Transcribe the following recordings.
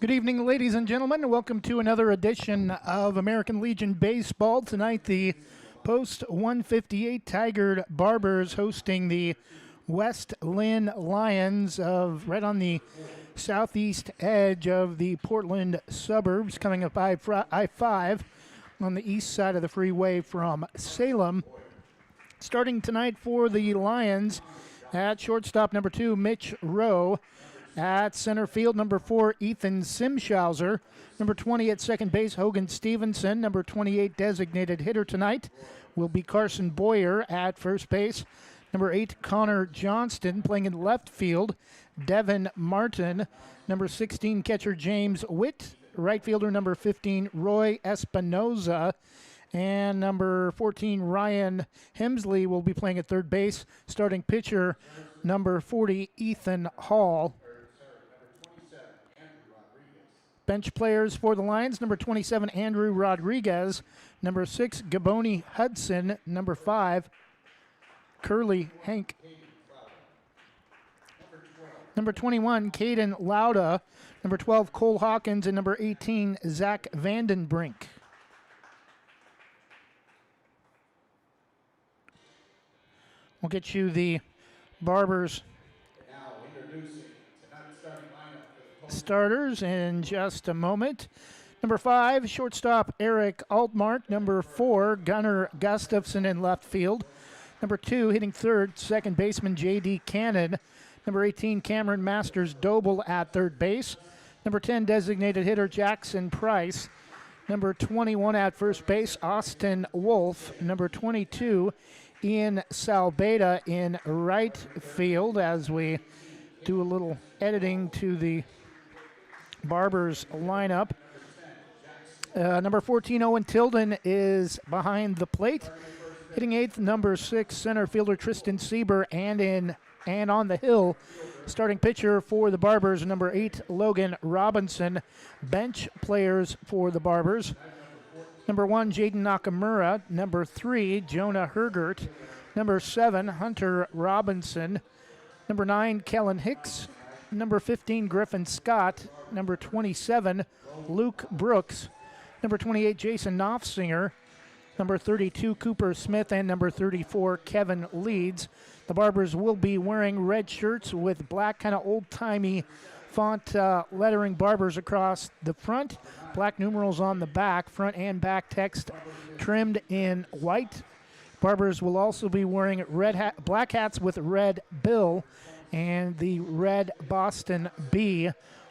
Good evening, ladies and gentlemen. Welcome to another edition of American Legion Baseball. Tonight, the post 158 Tigard Barbers hosting the West Linn Lions of right on the southeast edge of the Portland suburbs, coming up I-5 on the east side of the freeway from Salem. Starting tonight for the Lions at shortstop, number 2, Mitch Rowe. At center field, number 4, Ethan Simshauser. Number 20 at second base, Hogan Stevenson. Number 28 designated hitter tonight will be Carson Boyer at first base. Number 8, Connor Johnston playing in left field, Devin Martin. Number 16, catcher James Witt. Right fielder, number 15, Roy Espinoza. And number 14, Ryan Hemsley will be playing at third base. Starting pitcher, number 40, Ethan Hall. Bench players for the Lions, number 27, Andrew Rodriguez. Number 6, Gaboni Hudson. Number 5, Curly Hank. Number 21, Caden Lauda. Number 12, Cole Hawkins. And number 18, Zach Vandenbrink. We'll get you the Barbers starters in just a moment. Number 5, shortstop Eric Altmark. Number 4, Gunnar Gustafson in left field. Number 2, hitting third, second baseman J.D. Cannon. Number 18, Cameron Masters Doble at third base. Number 10, designated hitter Jackson Price. Number 21 at first base, Austin Wolf. Number 22, Ian Salbeda in right field as we do a little editing to the Barbers lineup. Number 14, Owen Tilden is behind the plate. Hitting eighth, number 6, center fielder Tristan Sieber, and on the hill, starting pitcher for the Barbers, number 8, Logan Robinson. Bench players for the Barbers. Number 1, Jaden Nakamura. Number 3, Jonah Hergert. Number 7, Hunter Robinson. Number 9, Kellen Hicks. Number 15, Griffin Scott. Number 27, Luke Brooks. Number 28, Jason Knopfsinger. Number 32, Cooper Smith. And number 34, Kevin Leeds. The Barbers will be wearing red shirts with black, kind of old-timey font lettering, Barbers across the front. Black numerals on the back, front and back text trimmed in white. Barbers will also be wearing black hats with red bill and the red Boston B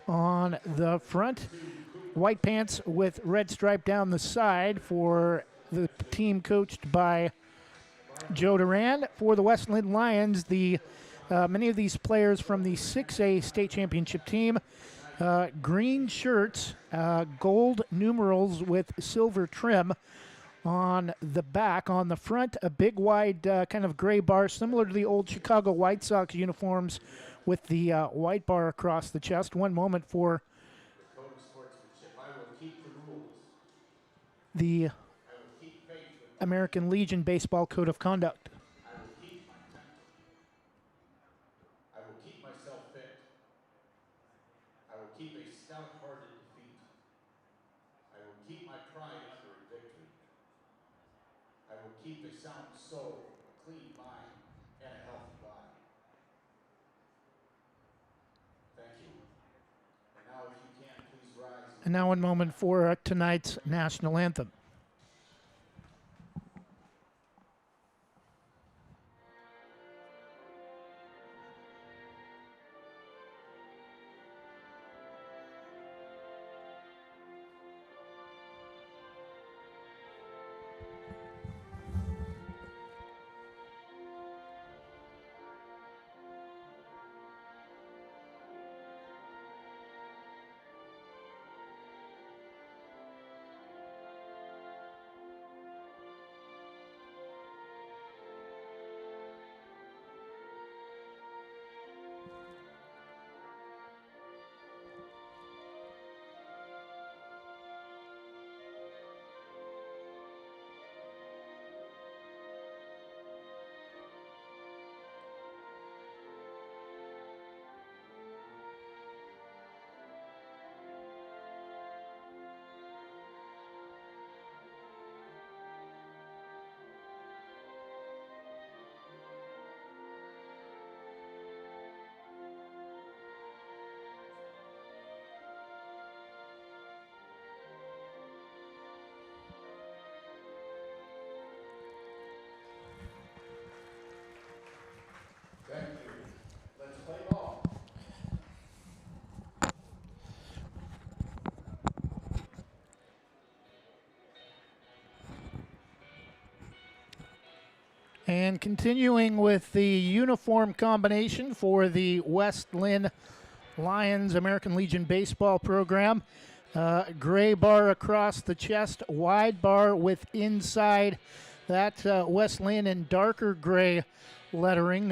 on the front. White pants with red stripe down the side for the team coached by Joe Duran. For the West Linn Lions, many of these players from the 6A state championship team, green shirts, gold numerals with silver trim on the back. On the front, a big wide kind of gray bar similar to the old Chicago White Sox uniforms with the white bar across the chest. One moment for the American Legion Baseball Code of Conduct. I will keep myself fit. I will keep a stout-hearted defeat. I will keep my pride for victory. I will keep a sound soul, a clean mind, and a healthy body. Thank you. And now if you can, please rise. And now one moment for tonight's national anthem. And continuing with the uniform combination for the West Linn Lions American Legion baseball program. Gray bar across the chest, wide bar with inside that West Linn in darker gray lettering,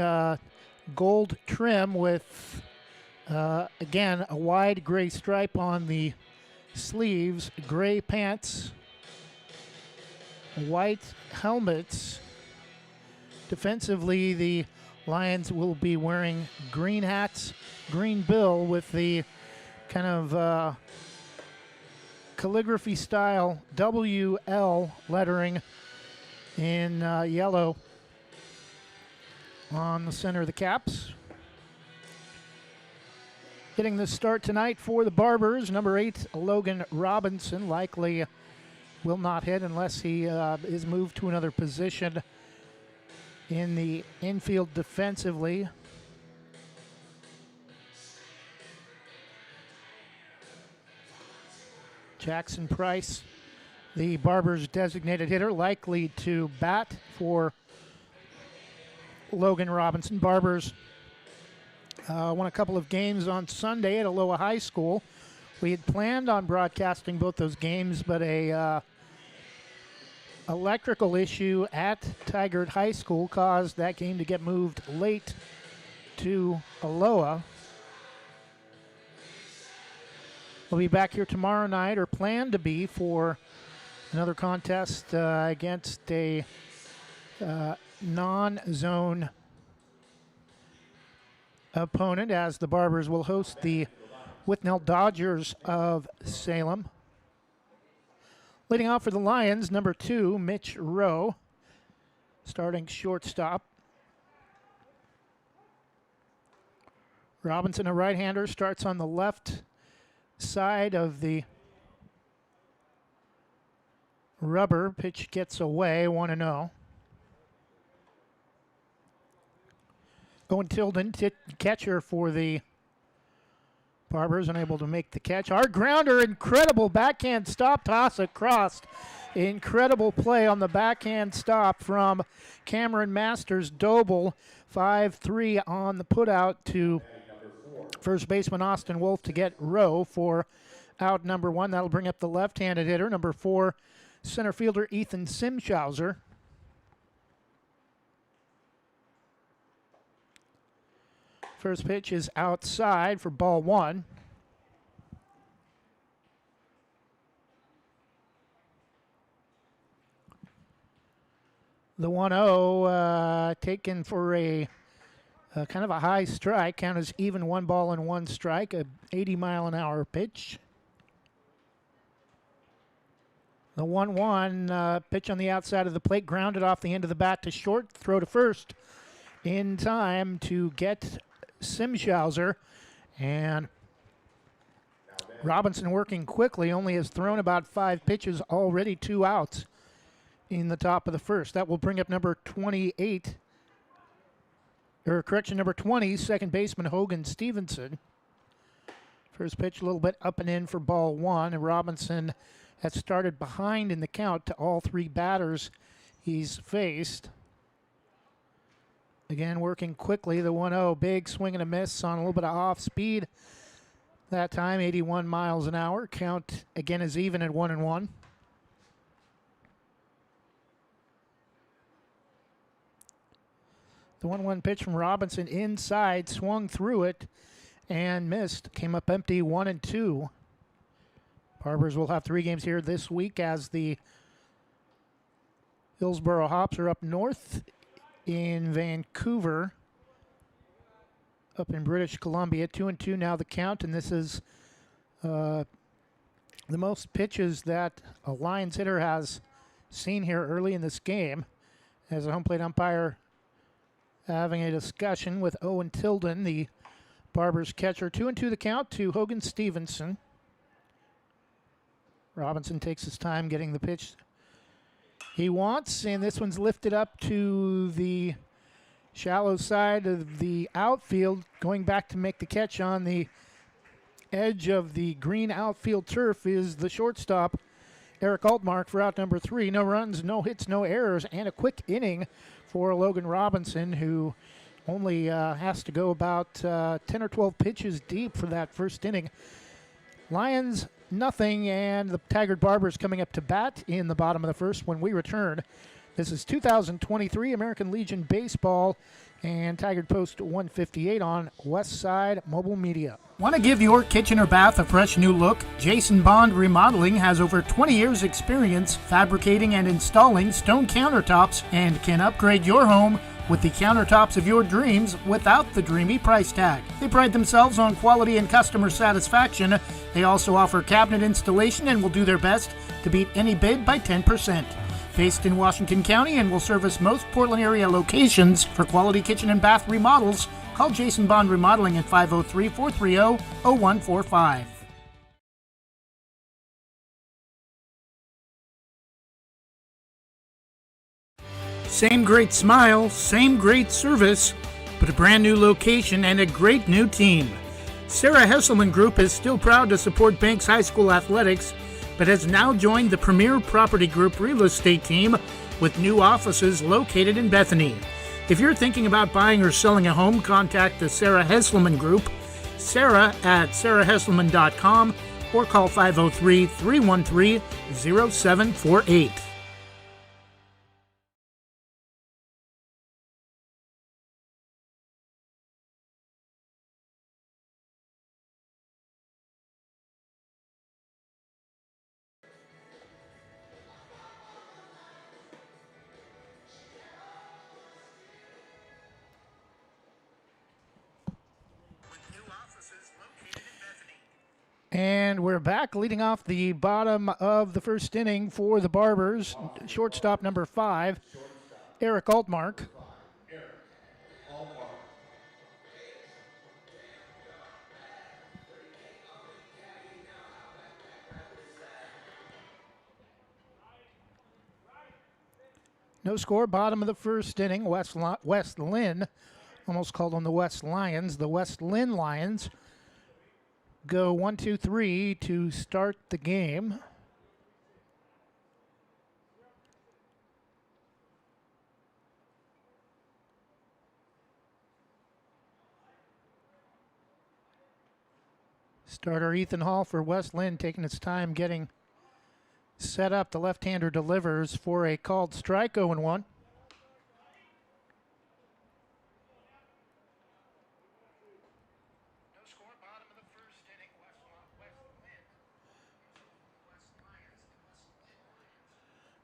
gold trim with, again, a wide gray stripe on the sleeves, gray pants, white helmets. Defensively, the Lions will be wearing green hats, green bill with the kind of calligraphy style WL lettering in yellow on the center of the caps. Getting the start tonight for the Barbers, number 8, Logan Robinson, likely will not hit unless he is moved to another position in the infield defensively. Jackson Price, the Barbers' designated hitter, likely to bat for Logan Robinson. Barbers won a couple of games on Sunday at Aloha High School. We had planned on broadcasting both those games, but a electrical issue at Tigard High School caused that game to get moved late to Aloha. We'll be back here tomorrow night, or plan to be, for another contest against a non-zone opponent, as the Barbers will host the Whitnell Dodgers of Salem. Leading off for the Lions, number 2, Mitch Rowe, starting shortstop. Robinson, a right-hander, starts on the left side of the rubber. Pitch gets away, 1-0. Owen Tilden, catcher for the Barbers, unable to make the catch. Our grounder, incredible backhand stop, toss across. Incredible play on the backhand stop from Cameron Masters. Doble, 5-3 on the putout to first baseman Austin Wolf to get Rowe for out number 1. That'll bring up the left-handed hitter, number 4, center fielder Ethan Simshauser. First pitch is outside for ball 1. The 1-0 taken for a kind of a high strike. Count as even, 1 ball and 1 strike, a 80-mile-an-hour pitch. The 1-1 pitch on the outside of the plate, grounded off the end of the bat to short, throw to first in time to get Simshauser, and Robinson working quickly, only has thrown about 5 pitches, already 2 outs in the top of the first. That will bring up number 28, or correction, number 20, second baseman Hogan Stevenson. First pitch a little bit up and in for ball 1, and Robinson has started behind in the count to all 3 batters he's faced. Again, working quickly, the 1-0, big swing and a miss on a little bit of off speed. That time, 81 miles an hour. Count again is even at 1-1. The 1-1 pitch from Robinson inside, swung through it and missed. Came up empty, 1-2. Barbers will have 3 games here this week as the Hillsboro Hops are up north in Vancouver, up in British Columbia. 2-2 now the count, and this is the most pitches that a Lions hitter has seen here early in this game, as a home plate umpire having a discussion with Owen Tilden, the Barbers catcher. 2-2 the count to Hogan Stevenson. Robinson takes his time getting the pitch he wants, and this one's lifted up to the shallow side of the outfield. Going back to make the catch on the edge of the green outfield turf is the shortstop, Eric Altmark for out number 3. No runs, no hits, no errors, and a quick inning for Logan Robinson, who only has to go about 10 or 12 pitches deep for that first inning. Lions, nothing, and the Tigard Barbers coming up to bat in the bottom of the first when we return. This is 2023 American Legion Baseball and Tigard Post 158 on West Side Mobile Media. Want to give your kitchen or bath a fresh new look? Jason Bond Remodeling has over 20 years experience fabricating and installing stone countertops and can upgrade your home with the countertops of your dreams without the dreamy price tag. They pride themselves on quality and customer satisfaction. They also offer cabinet installation and will do their best to beat any bid by 10%. Based in Washington County and will service most Portland area locations. For quality kitchen and bath remodels, call Jason Bond Remodeling at 503-430-0145. Same great smile, same great service, but a brand new location and a great new team. Sarah Hesselman Group is still proud to support Banks High School athletics, but has now joined the Premier Property Group real estate team with new offices located in Bethany. If you're thinking about buying or selling a home, contact the Sarah Hesselman Group, Sarah at sarahhesselman.com, or call 503-313-0748. And we're back, leading off the bottom of the first inning for the Barbers. Shortstop number 5, Eric Altmark. No score, bottom of the first inning. West Linn, almost called them the West Lions. The West Linn Lions go 1-2-3 to start the game. Starter Ethan Hall for West Linn taking his time getting set up. The left-hander delivers for a called strike, 0-1.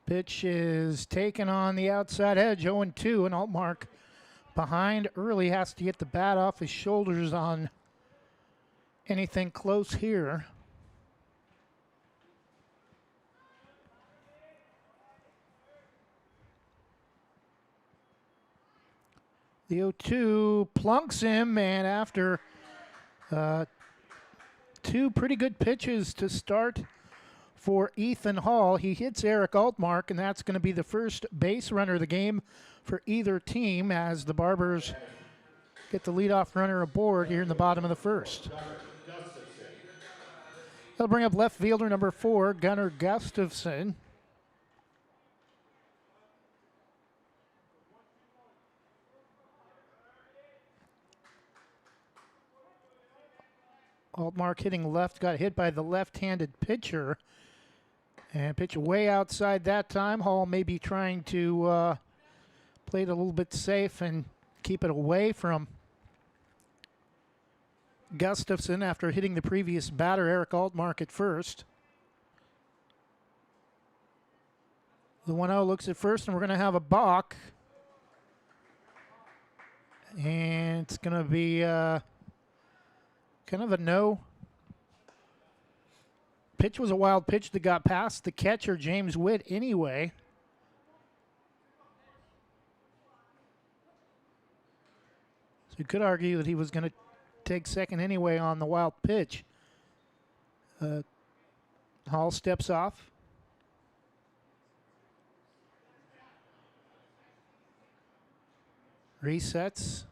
Pitch is taken on the outside edge, 0-2, and Altmark behind early has to get the bat off his shoulders on anything close here. The 0-2 plunks him, and after two pretty good pitches to start for Ethan Hall, he hits Eric Altmark, and that's going to be the first base runner of the game for either team as the Barbers get the leadoff runner aboard here in the bottom of the first. They'll bring up left fielder number 4, Gunnar Gustafson. Altmark hitting left, got hit by the left-handed pitcher. And pitch way outside that time. Hall may be trying to play it a little bit safe and keep it away from Gustafson after hitting the previous batter, Eric Altmark, at first. The 1-0 looks at first, and we're going to have a balk. And it's going to be kind of a no. Pitch was a wild pitch that got past the catcher, James Witt, anyway. So you could argue that he was going to take second anyway on the wild pitch. Hall steps off. Resets.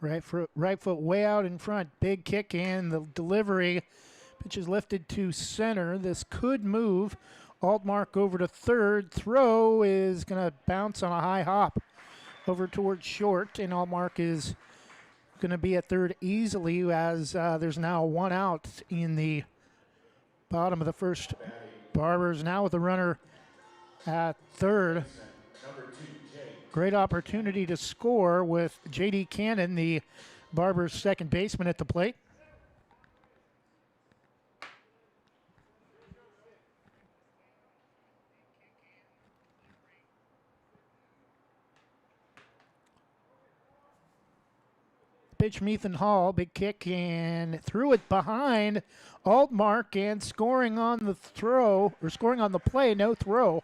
Right foot way out in front. Big kick, and the delivery Pitch is lifted to center. This could move Altmark over to third. Throw is going to bounce on a high hop over towards short, and Altmark is going to be at third easily as there's now one out in the bottom of the first. Barbers now with the runner at third. Great opportunity to score with J.D. Cannon, the Barbers' second baseman, at the plate. Pitch from Ethan Hall, big kick, and threw it behind Altmark, and scoring on the throw, or scoring on the play, no throw,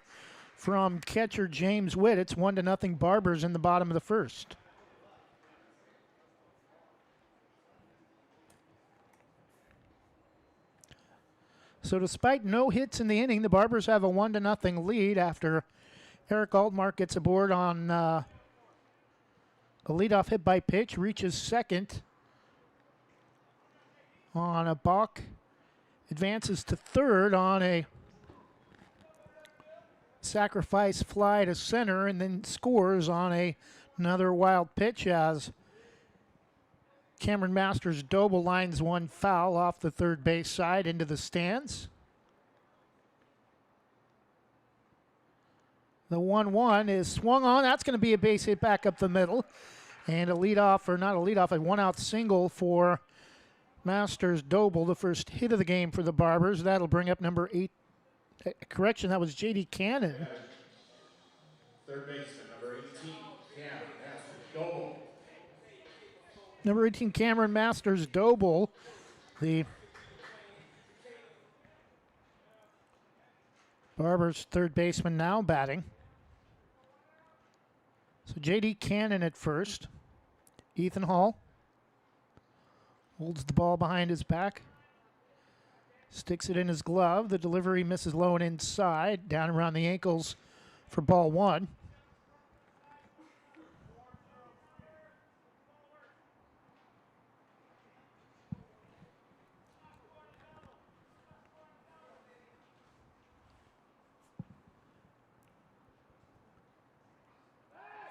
from catcher James Witt. It's 1-0 Barbers in the bottom of the first. So despite no hits in the inning, the Barbers have a 1-0 lead after Eric Altmark gets aboard on a leadoff hit by pitch, reaches second on a balk, advances to third on a sacrifice fly to center, and then scores on another wild pitch as Cameron Masters Doble lines one foul off the third base side into the stands. The 1-1 is swung on. That's going to be a base hit back up the middle. And a leadoff, or not a leadoff, a one-out single for Masters Doble, the first hit of the game for the Barbers. That'll bring up number 8. Correction, that was J.D. Cannon. Third baseman, number 18, Cameron Masters Doble. Number 18, Cameron Masters Doble, the Barbers' third baseman, now batting. So J.D. Cannon at first. Ethan Hall holds the ball behind his back. Sticks it in his glove. The delivery misses low and inside, down around the ankles for ball one.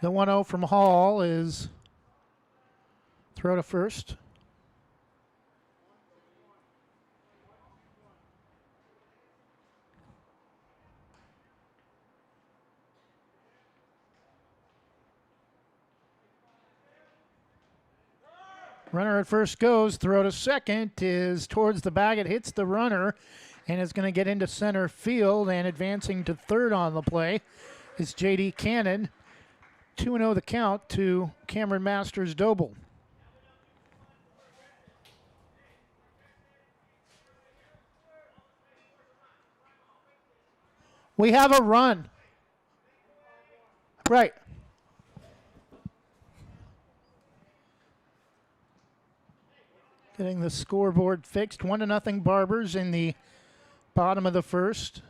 The 1-0 from Hall is throw to first. Runner at first goes, throw to second is towards the bag. It hits the runner and is going to get into center field, and advancing to third on the play is J.D. Cannon. 2-0 the count to Cameron Masters Doble. We have a run. Right. Getting the scoreboard fixed. 1-0 Barbers in the bottom of the first.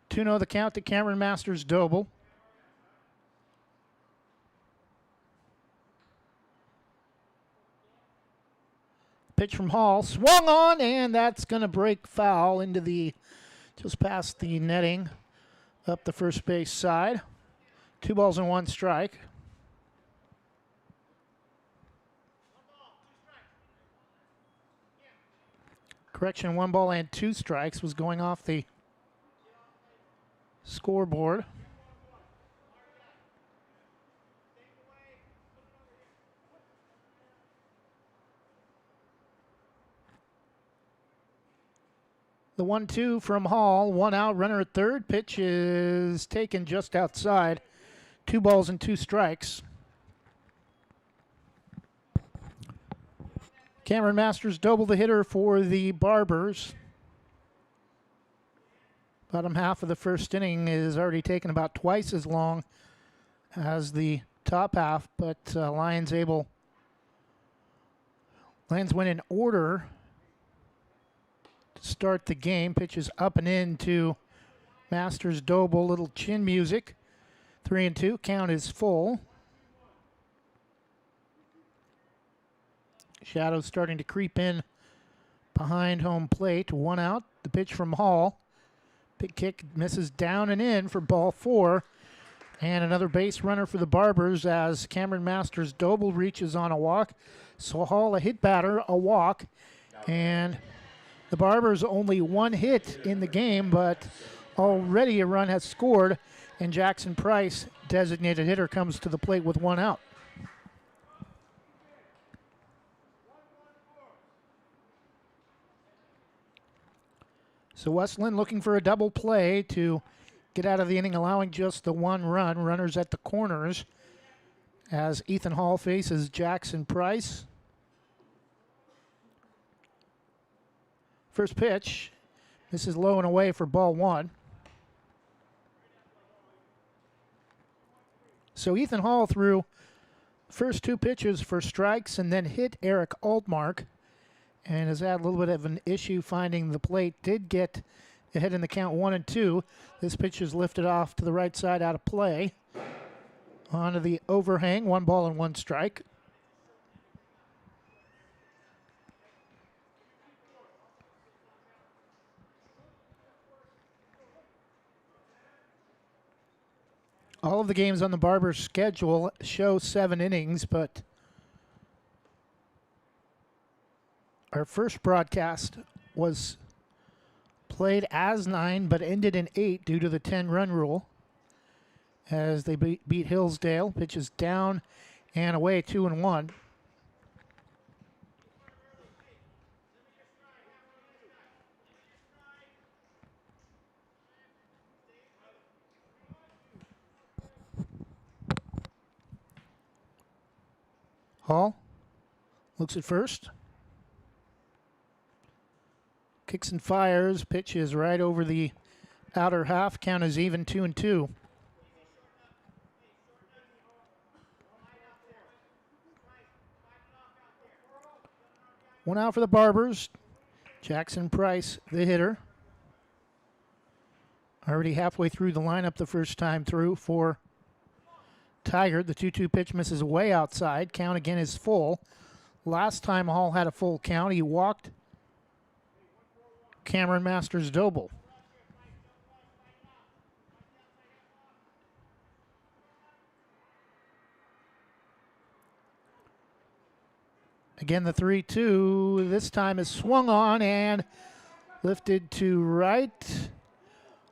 2-0 the count to Cameron Masters Doble. Pitch from Hall, swung on, and that's going to break foul into the, just past the netting, up the first base side. 2 balls and 1 strike. Correction, 1 ball and 2 strikes was going off the scoreboard. The 1-2 from Hall, 1 out, runner at third. Pitch is taken just outside. 2 balls and 2 strikes. Cameron Masters Doble, the hitter for the Barbers. Bottom half of the first inning is already taken about twice as long as the top half, but Lions went in order to start the game. Pitches up and in to Masters Doble, little chin music. 3-2, count is full. Shadows starting to creep in behind home plate. 1 out. The pitch from Hall. Big kick misses down and in for ball 4. And another base runner for the Barbers as Cameron Masters Doble reaches on a walk. So Hall a hit batter, a walk. And the Barbers only 1 hit in the game, but already a run has scored. And Jackson Price, designated hitter, comes to the plate with 1 out. So West Linn looking for a double play to get out of the inning, allowing just the 1 run. Runners at the corners as Ethan Hall faces Jackson Price. First pitch. This is low and away for ball 1. So Ethan Hall threw first 2 pitches for strikes and then hit Eric Altmark, and has had a little bit of an issue finding the plate. Did get ahead in the count 1-2. This pitch is lifted off to the right side out of play. Onto the overhang, 1 ball and 1 strike. All of the games on the Barbers schedule show 7 innings, but our first broadcast was played as 9 but ended in 8 due to the 10-run rule as they beat Hillsdale. Pitches down and away, 2-1. Hall looks at first. Kicks and fires. Pitch is right over the outer half. Count is even, 2-2. One out for the Barbers. Jackson Price, the hitter. Already halfway through the lineup the first time through for Tigard. The 2-2 pitch misses way outside. Count again is full. Last time Hall had a full count, he walked Cameron Masters Doble. Again, the 3-2 this time is swung on and lifted to right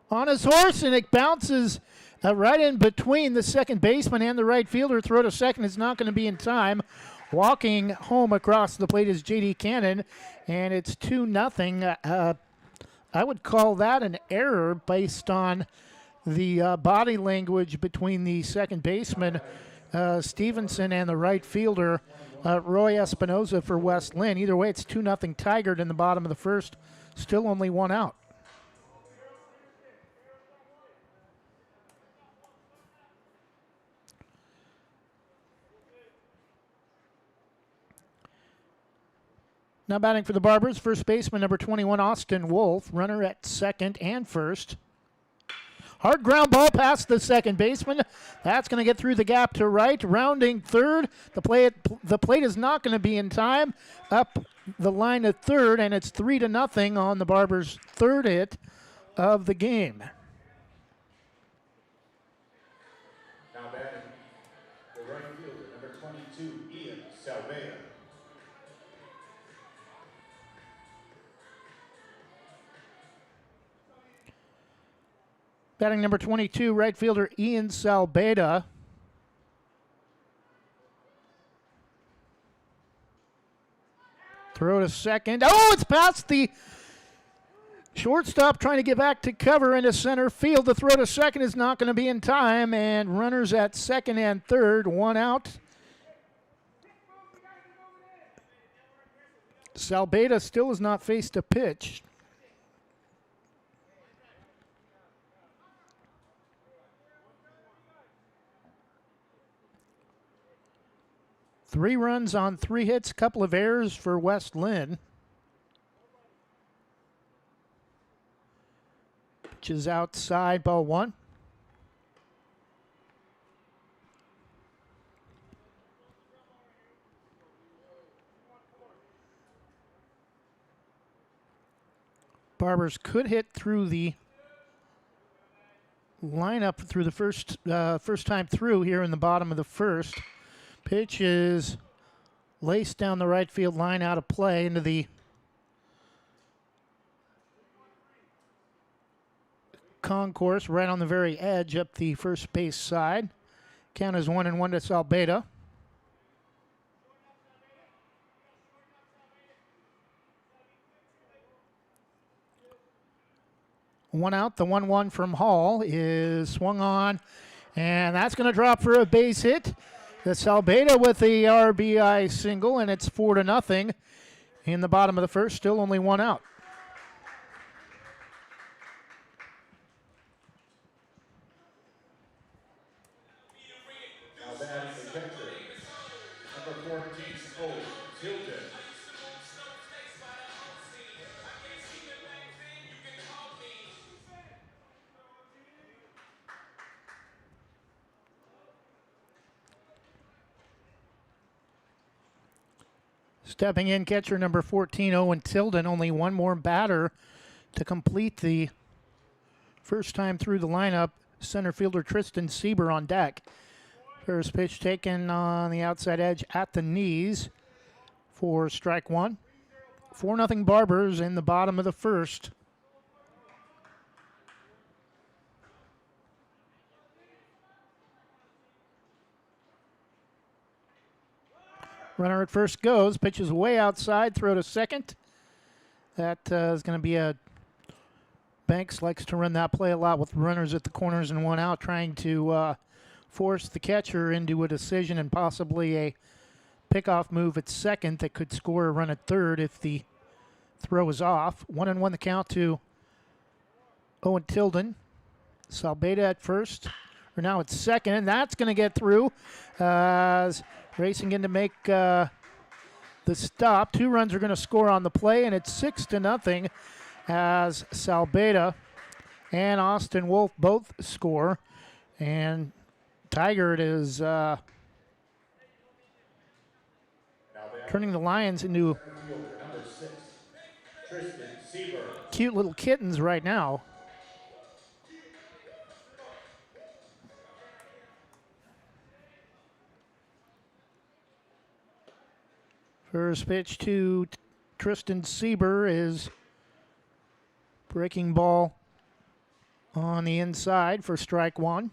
on his horse, and it bounces right in between the second baseman and the right fielder. Throw to second is not going to be in time. Walking home across the plate is J.D. Cannon, and it's 2-0. I would call that an error based on the body language between the second baseman, Stevenson, and the right fielder, Roy Espinoza for West Linn. Either way, it's 2-0 Tigard in the bottom of the first. Still only 1 out. Now batting for the Barbers, first baseman number 21, Austin Wolf. Runner at second and first. Hard ground ball past the second baseman. That's going to get through the gap to right. Rounding third. The plate is not going to be in time. Up the line at third, and it's 3-0 on the Barbers' third hit of the game. Now batting, the right fielder, number 22, Ian Salvea. Batting number 22, right fielder Ian Salbeda. Throw to second. Oh, it's past the shortstop, trying to get back to cover into center field. The throw to second is not going to be in time, and runners at second and third, 1 out. Salbeda still has not faced a pitch. Three runs on 3 hits, couple of errors for West Linn. Pitch is outside, ball 1. Barbers could hit through the lineup through the first time through here in the bottom of the first. Pitch is laced down the right field line, out of play into the concourse right on the very edge up the first base side. Count is 1-1 to Salbeda. One out, the 1-1 from Hall is swung on, and that's going to drop for a base hit. The Salbeda with the RBI single, and it's 4-0 in the bottom of the first. Still only one out. Now batting the catcher, number 14, Tilden. Stepping in, catcher number 14, Owen Tilden. Only one more batter to complete the first time through the lineup. Center fielder Tristan Sieber on deck. First pitch taken on the outside edge at the knees for strike one. 4-0 Barbers in the bottom of the first. Runner at first goes, pitches way outside, throw to second. That is going to be a... Banks likes to run that play a lot with runners at the corners and one out, trying to force the catcher into a decision and possibly a pickoff move at second that could score a run at third if the throw is off. 1-1 the count to Owen Tilden. Salbeda at first, or now at second, and that's going to get through. Racing in to make the stop. 2 runs are going to score on the play, and it's 6-0 as Salbeda and Austin Wolf both score. And Tigard is turning the Lions into cute little kittens right now. First pitch to Tristan Sieber is breaking ball on the inside for strike one.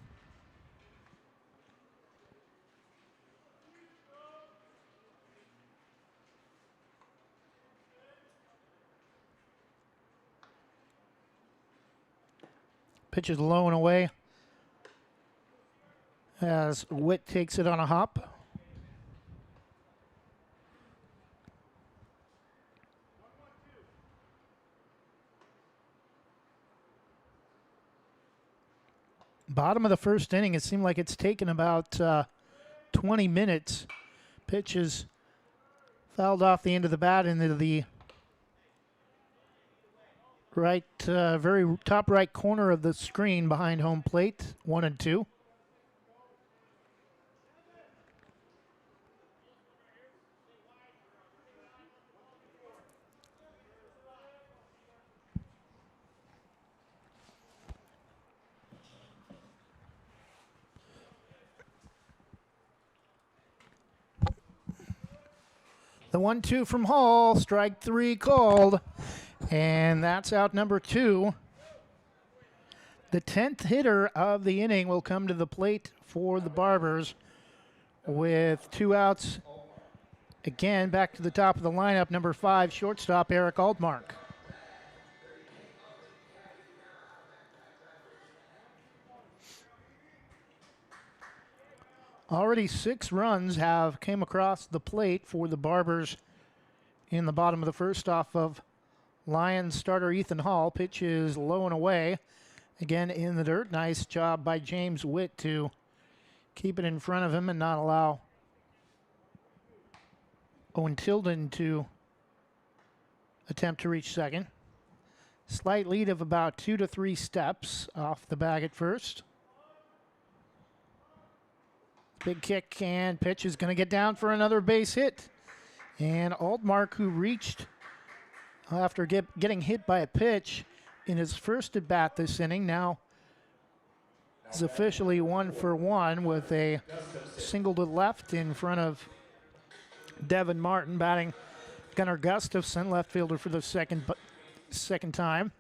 Pitch is low and away as Witt takes it on a hop. Bottom of the first inning, it seemed like it's taken about 20 minutes. Pitch is fouled off the end of the bat into the right, very top right corner of the screen behind home plate. 1-2. The 1-2 from Hall, strike 3 called, and that's out number 2. The 10th hitter of the inning will come to the plate for the Barbers with 2 outs. Again, back to the top of the lineup, number 5, shortstop Eric Altmark. Already 6 runs have came across the plate for the Barbers in the bottom of the first off of Lions starter Ethan Hall. Pitch is low and away. Again in the dirt. Nice job by James Witt to keep it in front of him and not allow Owen Tilden to attempt to reach second. Slight lead of about 2 to 3 steps off the bag at first. Big kick and pitch is going to get down for another base hit. And Altmark, who reached after getting hit by a pitch in his first at bat this inning. Now is officially 1 for 1 with a single to left in front of Devin Martin, batting Gunnar Gustafson, left fielder for the second time.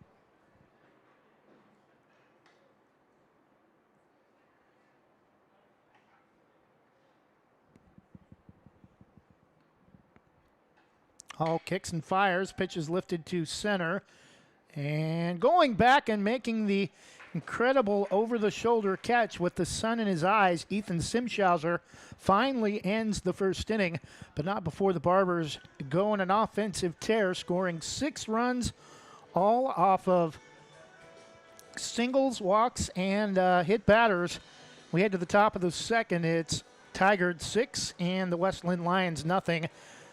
Hall kicks and fires. Pitch is lifted to center. And going back and making the incredible over-the-shoulder catch with the sun in his eyes, Ethan Simshauser finally ends the first inning, but not before the Barbers go on an offensive tear, scoring 6 runs, all off of singles, walks, and hit batters. We head to the top of the second. It's Tigard 6 and the West Linn Lions nothing.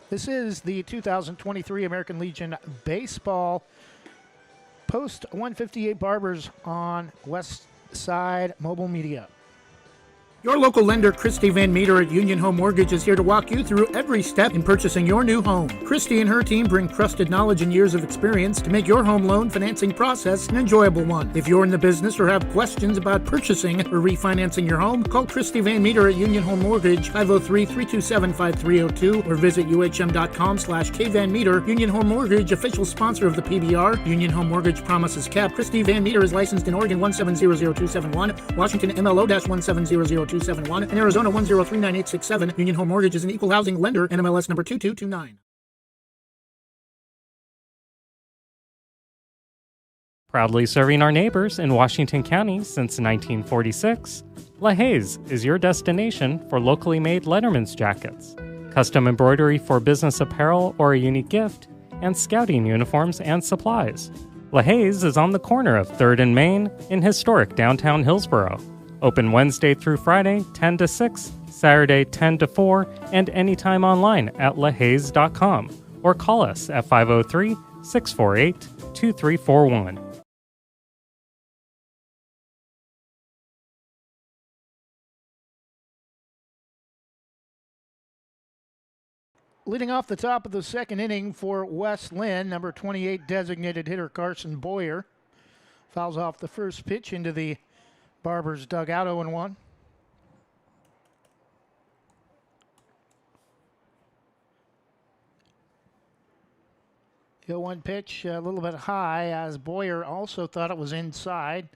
This is the 2023 American Legion Baseball Post 158 Barbers on West Side Mobile Media. Your local lender, Christy Van Meter at Union Home Mortgage, is here to walk you through every step in purchasing your new home. Christy and her team bring trusted knowledge and years of experience to make your home loan financing process an enjoyable one. If you're in the business or have questions about purchasing or refinancing your home, call Christy Van Meter at Union Home Mortgage, 503-327-5302, or visit uhm.com/kvanmeter. Union Home Mortgage, official sponsor of the PBR. Union Home Mortgage promises cap. Christy Van Meter is licensed in Oregon 1700271, Washington MLO-1700271, and Arizona 1039867. Union Home Mortgage is an equal housing lender, NMLS number 2229. Proudly serving our neighbors in Washington County since 1946, LaHaye's is your destination for locally made Letterman's jackets, custom embroidery for business apparel or a unique gift, and scouting uniforms and supplies. LaHaye's is on the corner of 3rd and Main in historic downtown Hillsboro. Open Wednesday through Friday, 10 to 6, Saturday, 10 to 4, and anytime online at lahayes.com or call us at 503-648-2341. Leading off the top of the second inning for West Linn, number 28 designated hitter Carson Boyer fouls off the first pitch into the Barbers dugout, 0-1. The 0-1 pitch a little bit high, as Boyer also thought it was inside.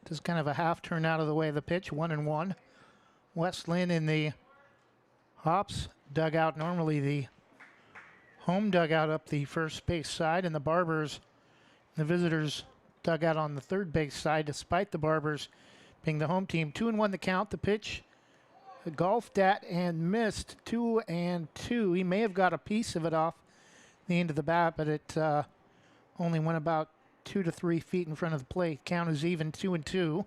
Just kind of a half turn out of the way of the pitch, 1-1. West Linn in the Hops dugout, normally the home dugout up the first base side, and the Barbers, the visitors dugout on the third base side, despite the Barbers being the home team. 2-1 the count. The pitch golfed at and missed, 2-2. He may have got a piece of it off the end of the bat, but it only went about 2 to 3 feet in front of the plate. Count is even, 2-2.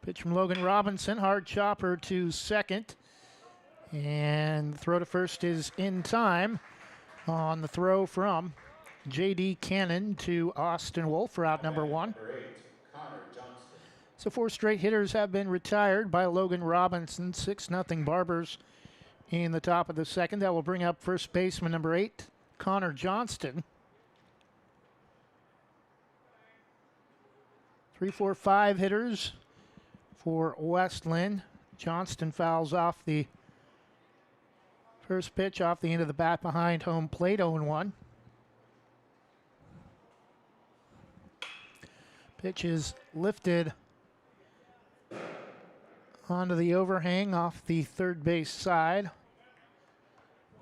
Pitch from Logan Robinson, hard chopper to second. And the throw to first is in time on the throw from J.D. Cannon to Austin Wolf for out number 1. So 4 straight hitters have been retired by Logan Robinson. 6-0 Barbers in the top of the second. That will bring up first baseman number 8, Connor Johnston. 3, 4, 5 hitters for West Linn. Johnston fouls off the first pitch off the end of the bat behind home plate, 0-1. Pitch is lifted onto the overhang off the third base side.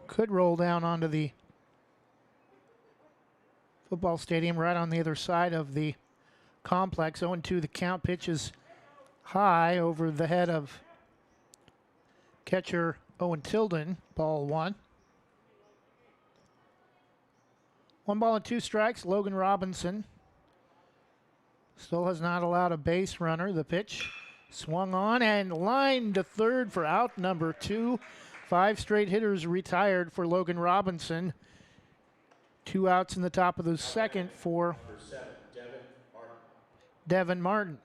Could roll down onto the football stadium right on the other side of the complex. 0-2 the count. Pitch is high over the head of catcher Owen Tilden. Ball 1. 1 ball and 2 strikes. Logan Robinson still has not allowed a base runner. The pitch swung on and lined to third for out number 2. 5 straight hitters retired for Logan Robinson. 2 outs in the top of the second for Devin Martin.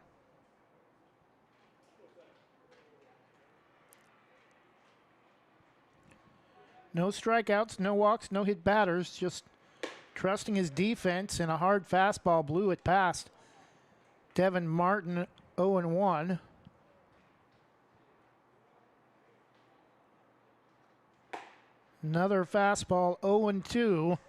No strikeouts, no walks, no hit batters, just trusting his defense, and a hard fastball blew it past Devin Martin, 0-1. Another fastball, 0-2.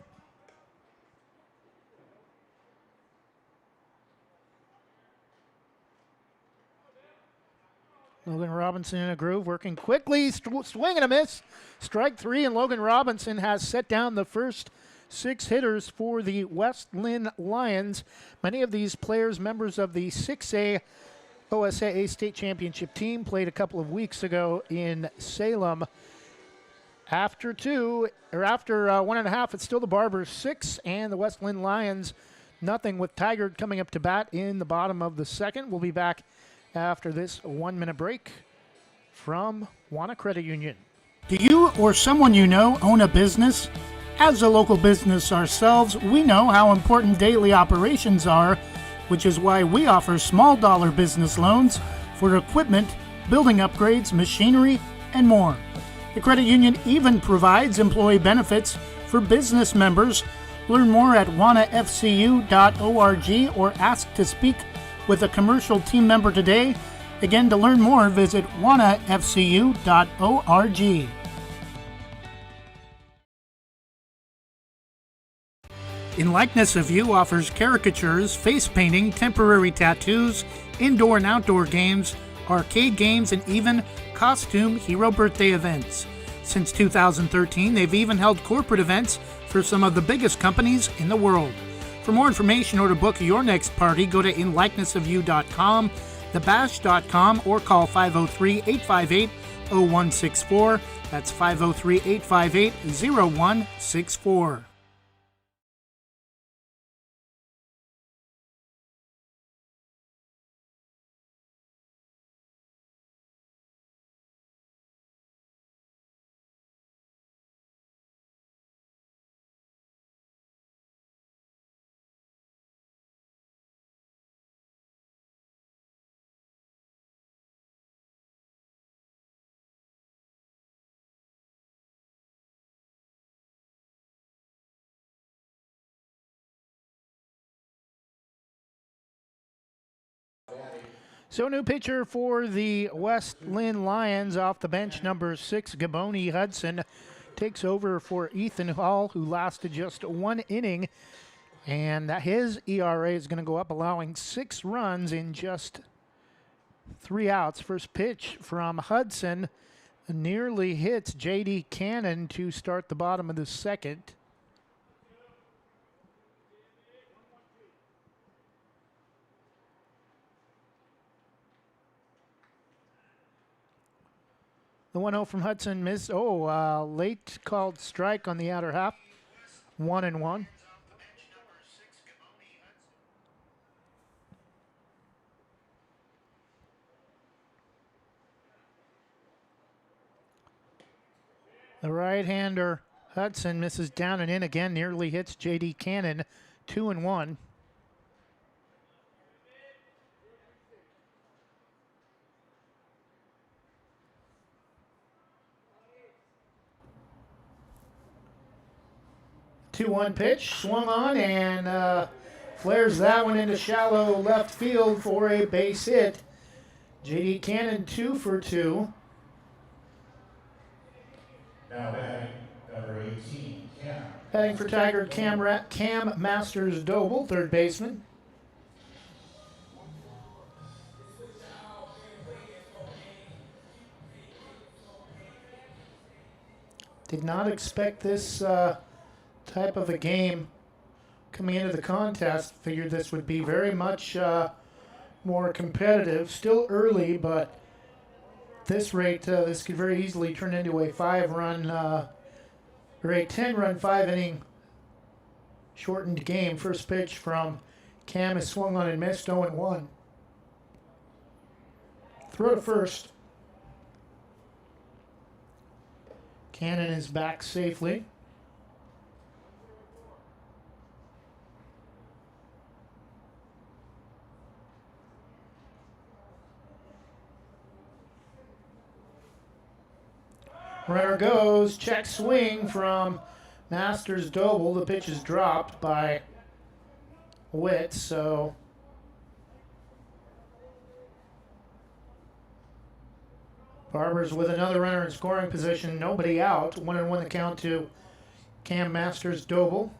Logan Robinson in a groove, working quickly, swing and a miss. Strike three, and Logan Robinson has set down the first 6 hitters for the West Linn Lions. Many of these players, members of the 6A OSAA State Championship team, played a couple of weeks ago in Salem. After 1.5, it's still the Barbers 6 and the West Linn Lions nothing, with Tigard coming up to bat in the bottom of the second. We'll be back after this 1-minute break from Wana Credit Union. Do you or someone you know own a business? As a local business ourselves, we know how important daily operations are, which is why we offer small dollar business loans for equipment, building upgrades, machinery, and more. The credit union even provides employee benefits for business members. Learn more at wanafcu.org or ask to speak with a commercial team member today. Again, to learn more, visit wanafcu.org. In Likeness of You offers caricatures, face painting, temporary tattoos, indoor and outdoor games, arcade games, and even costume hero birthday events. Since 2013, they've even held corporate events for some of the biggest companies in the world. For more information or to book your next party, go to inlikenessofyou.com, thebash.com, or call 503-858-0164. That's 503-858-0164. So new pitcher for the West Linn Lions off the bench, number 6, Gaboni Hudson, takes over for Ethan Hall, who lasted just 1 inning. And his ERA is going to go up, allowing 6 runs in just 3 outs. First pitch from Hudson nearly hits J.D. Cannon to start the bottom of the second. The 1-0 from Hudson missed. Late called strike on the outer half. 1-1. The right-hander Hudson misses down and in again, nearly hits J.D. Cannon. 2-1. Two-one pitch, swung on, and flares that one into shallow left field for a base hit. J.D. Cannon 2 for 2. Now batting, number 18, Cam. Batting for Tigard, Cam Masters Doble, third baseman. Did not expect this type of a game coming into the contest. Figured this would be very much more competitive. Still early, but this rate, this could very easily turn into a 5-run or a 10-run 5-inning shortened game. First pitch from Cam is swung on and missed, 0-1. Throw to first. Cannon is back safely. Runner goes, check swing from Masters Doble. The pitch is dropped by Witt, so Barbers with another runner in scoring position, nobody out. 1-1 the count to Cam Masters Doble.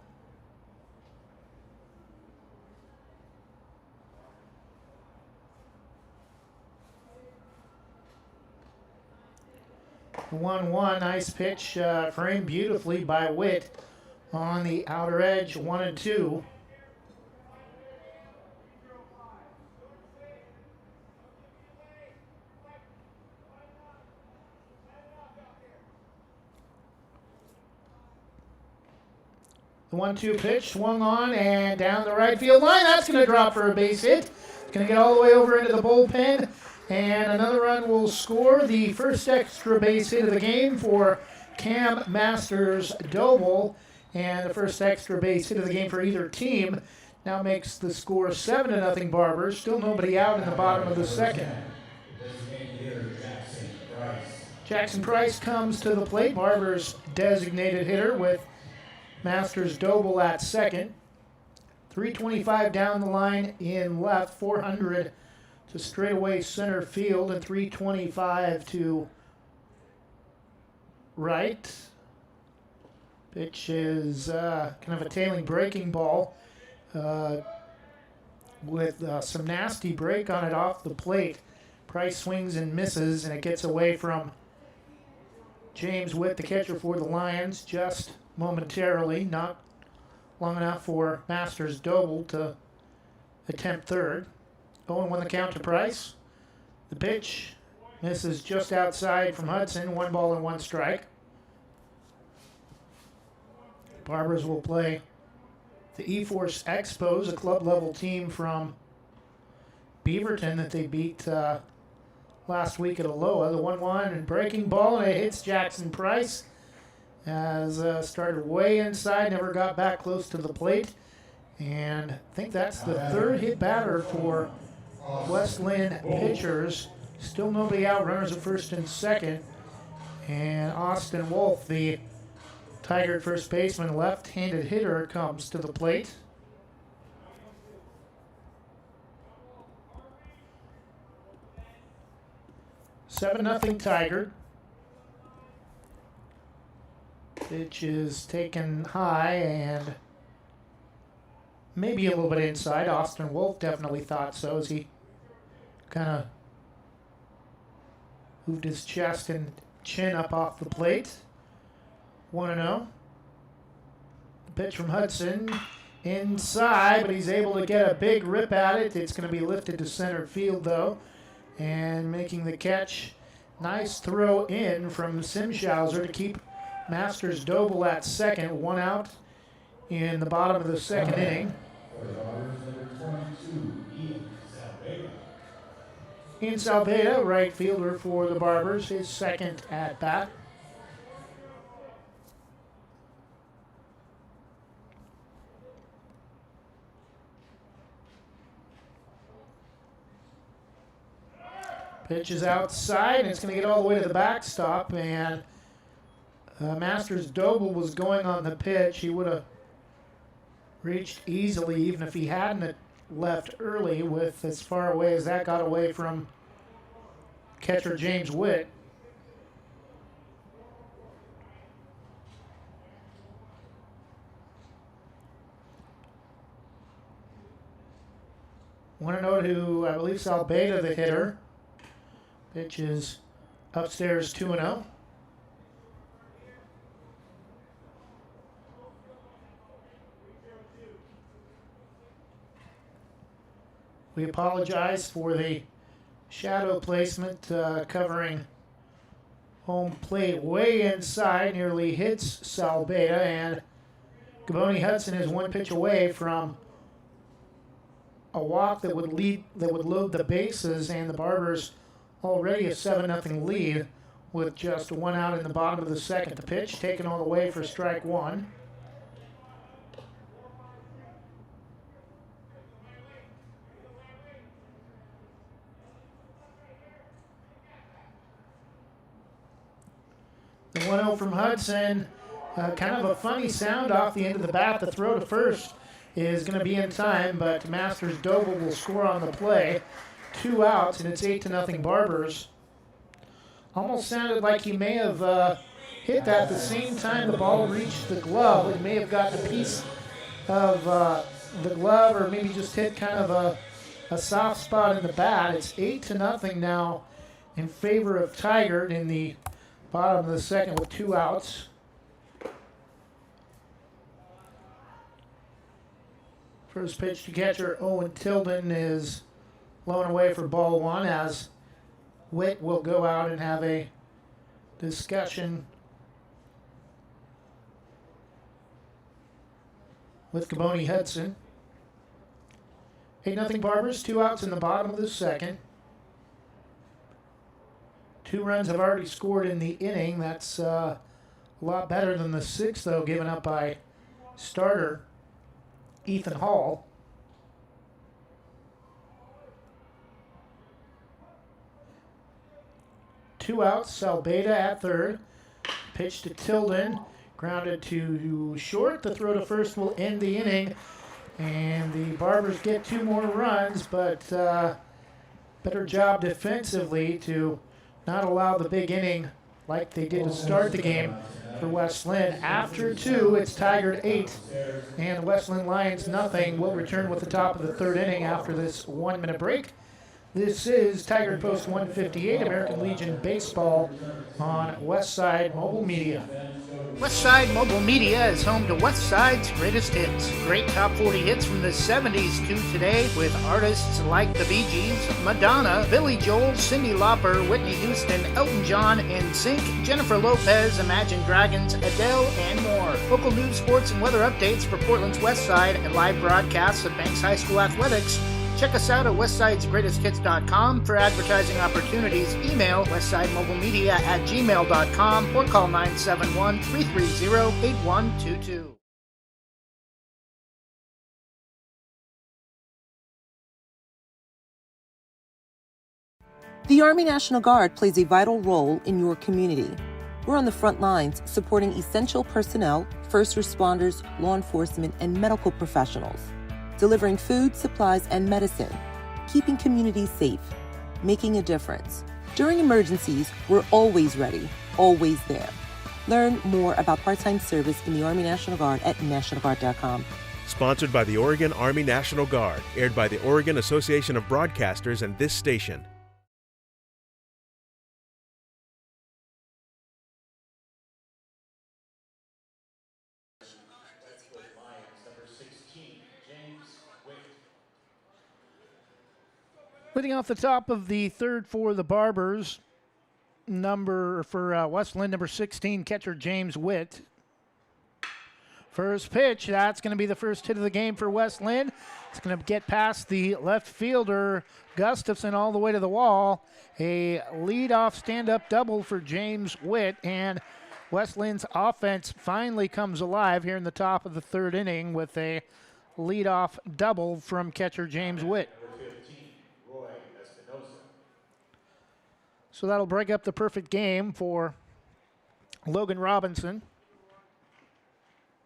The 1-1, nice pitch, framed beautifully by Witt on the outer edge, 1-2. The 1-2 pitch swung on and down the right field line. That's going to drop for a base hit. It's going to get all the way over into the bullpen. And another run will score. The first extra base hit of the game for Cam Masters Doble. And the first extra base hit of the game for either team now makes the score 7-0 Barbers. Still nobody out in the bottom of the second. Jackson Price comes to the plate. Barbers designated hitter with Masters Doble at second. 325 down the line in left, 400 to straightaway center field, and 325 to right. Pitch is kind of a tailing breaking ball with some nasty break on it off the plate. Price swings and misses, and it gets away from James Witt, the catcher for the Lions, just momentarily, not long enough for Masters Doble to attempt third. 0-1 the count to Price. The pitch misses just outside from Hudson. 1 ball and 1 strike. Barbers will play the E-Force Expos, a club level team from Beaverton that they beat last week at Aloha. The 1-1 and breaking ball, and it hits Jackson Price. Has started way inside, never got back close to the plate. And I think that's the third hit batter for West Linn pitchers. Still nobody out, runners at first and second. And Austin Wolf, the Tigard first baseman, left-handed hitter, comes to the plate. Seven nothing Tigard. Pitch is taken high and maybe a little bit inside. Austin Wolf definitely thought so as he kind of moved his chest and chin up off the plate. 1-0. Pitch from Hudson inside, but he's able to get a big rip at it. It's going to be lifted to center field, though, and making the catch. Nice throw in from Simshauser to keep Masters Doble at second. 1 out in the bottom of the second inning. Ian Salveda, right fielder for the Barbers, his second at bat. Pitch is outside, and it's going to get all the way to the backstop, and Masters Doble was going on the pitch. He would have reached easily even if he hadn't left early, with as far away as that got away from catcher James Witt. Want to know to, I believe, Salbeda, the hitter. Pitch is upstairs 2-0. We apologize for the shadow placement covering home plate way inside, nearly hits Salbeda, and Gaboni Hudson is 1 pitch away from a walk that would load the bases, and the Barbers already a 7-0 lead with just 1 out in the bottom of the second. The pitch taken all the way for strike 1. The note from Hudson. Kind of a funny sound off the end of the bat. The throw to first is going to be in time, but Masters Doble will score on the play. 2 outs, and it's 8-0 Barbers. Almost sounded like he may have hit that the same time the ball reached the glove. It may have gotten a piece of the glove, or maybe just hit kind of a soft spot in the bat. It's 8-0 now in favor of Tigard in the bottom of the second with 2 outs. First pitch to catcher Owen Tilden is blown away for ball 1, as Witt will go out and have a discussion with Gaboni Hudson. 8-0 Barbers, 2 outs in the bottom of the second. 2 runs have already scored in the inning. That's a lot better than the 6, though, given up by starter Ethan Hall. Two outs, Salbeda at third. Pitch to Tilden, grounded to short. The throw to first will end the inning. And the Barbers get 2 more runs, but better job defensively to not allow the big inning like they did to start the game for West Linn. After 2, it's Tigard 8 and West Linn Lions nothing. We'll return with the top of the 3rd inning after this 1-minute break. This is Tigard Post 158, American Legion Baseball on Westside Mobile Media. Westside Mobile Media is home to Westside's greatest hits. Great top 40 hits from the 70s to today with artists like the Bee Gees, Madonna, Billy Joel, Cyndi Lauper, Whitney Houston, Elton John, NSYNC, Jennifer Lopez, Imagine Dragons, Adele, and more. Local news, sports, and weather updates for Portland's Westside and live broadcasts of Banks High School athletics. Check us out at westsidesgreatesthits.com for advertising opportunities. Email westsidemobilemedia@gmail.com or call 971-330-8122. The Army National Guard plays a vital role in your community. We're on the front lines supporting essential personnel, first responders, law enforcement, and medical professionals, delivering food, supplies, and medicine, keeping communities safe, making a difference. During emergencies, we're always ready, always there. Learn more about part-time service in the Army National Guard at nationalguard.com. Sponsored by the Oregon Army National Guard, aired by the Oregon Association of Broadcasters and this station. Leading off the top of the 3rd for the Barbers, West Linn, number 16, catcher James Witt. First pitch, that's going to be the first hit of the game for West Linn. It's going to get past the left fielder, Gustafson, all the way to the wall. A leadoff stand-up double for James Witt, and West Linn's offense finally comes alive here in the top of the 3rd inning with a leadoff double from catcher James Witt. So that'll break up the perfect game for Logan Robinson.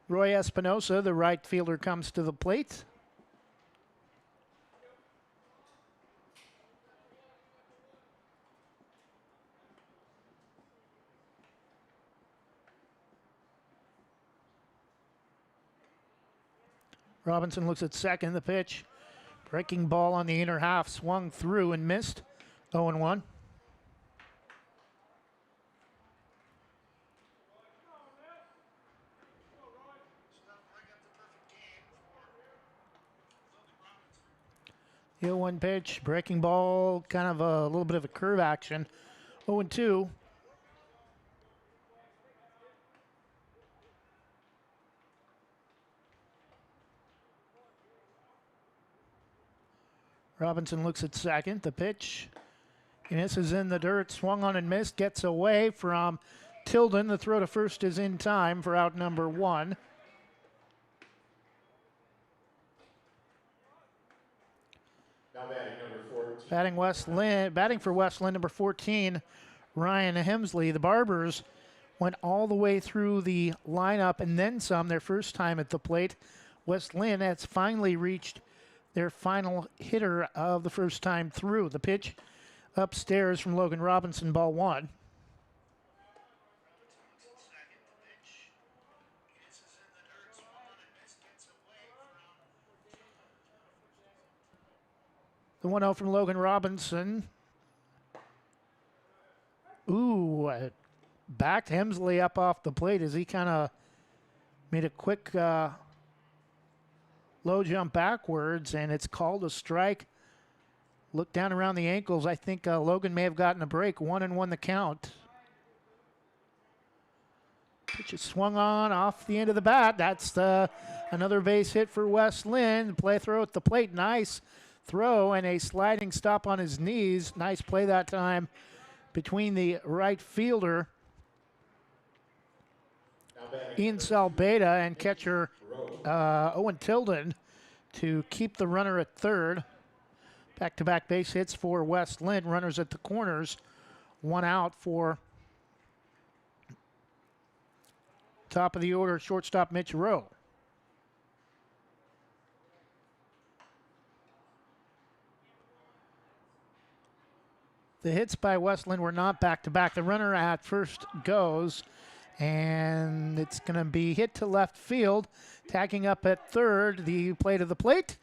Roy Espinosa, the right fielder, comes to the plate. Robinson looks at second. The pitch, breaking ball on the inner half, swung through and missed. 0-1. The 0-1 pitch, breaking ball, kind of a little bit of a curve action. 0-2. Robinson looks at second. The pitch, Innes is in the dirt, swung on and missed, gets away from Tilden. The throw to first is in time for out number 1. Batting for West Linn, number 14, Ryan Hemsley. The Barbers went all the way through the lineup and then some their first time at the plate. West Linn has finally reached their final hitter of the first time through. The pitch upstairs from Logan Robinson, ball one. The 1-0 from Logan Robinson. Ooh, backed Hemsley up off the plate as he kind of made a quick low jump backwards, and it's called a strike. Look down around the ankles. I think Logan may have gotten a break. 1-1 the count. Pitch is swung on off the end of the bat. That's another base hit for West Linn. Play throw at the plate. Nice throw and a sliding stop on his knees. Nice play that time between the right fielder Ian Salbeda and catcher Owen Tilden to keep the runner at third. Back-to-back base hits for West Linn. Runners at the corners. One out for top of the order shortstop Mitch Rowe. The hits by West Linn were not back-to-back. The runner at first goes, and it's going to be hit to left field. Tagging up at third, the play to the plate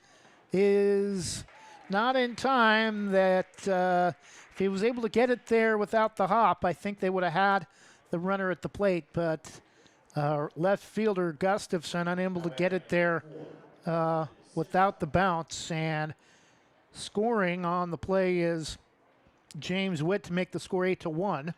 is not in time. That if he was able to get it there without the hop, I think they would have had the runner at the plate. But left fielder Gustafson unable to get it there without the bounce. And scoring on the play is James Witt to make the score 8-1.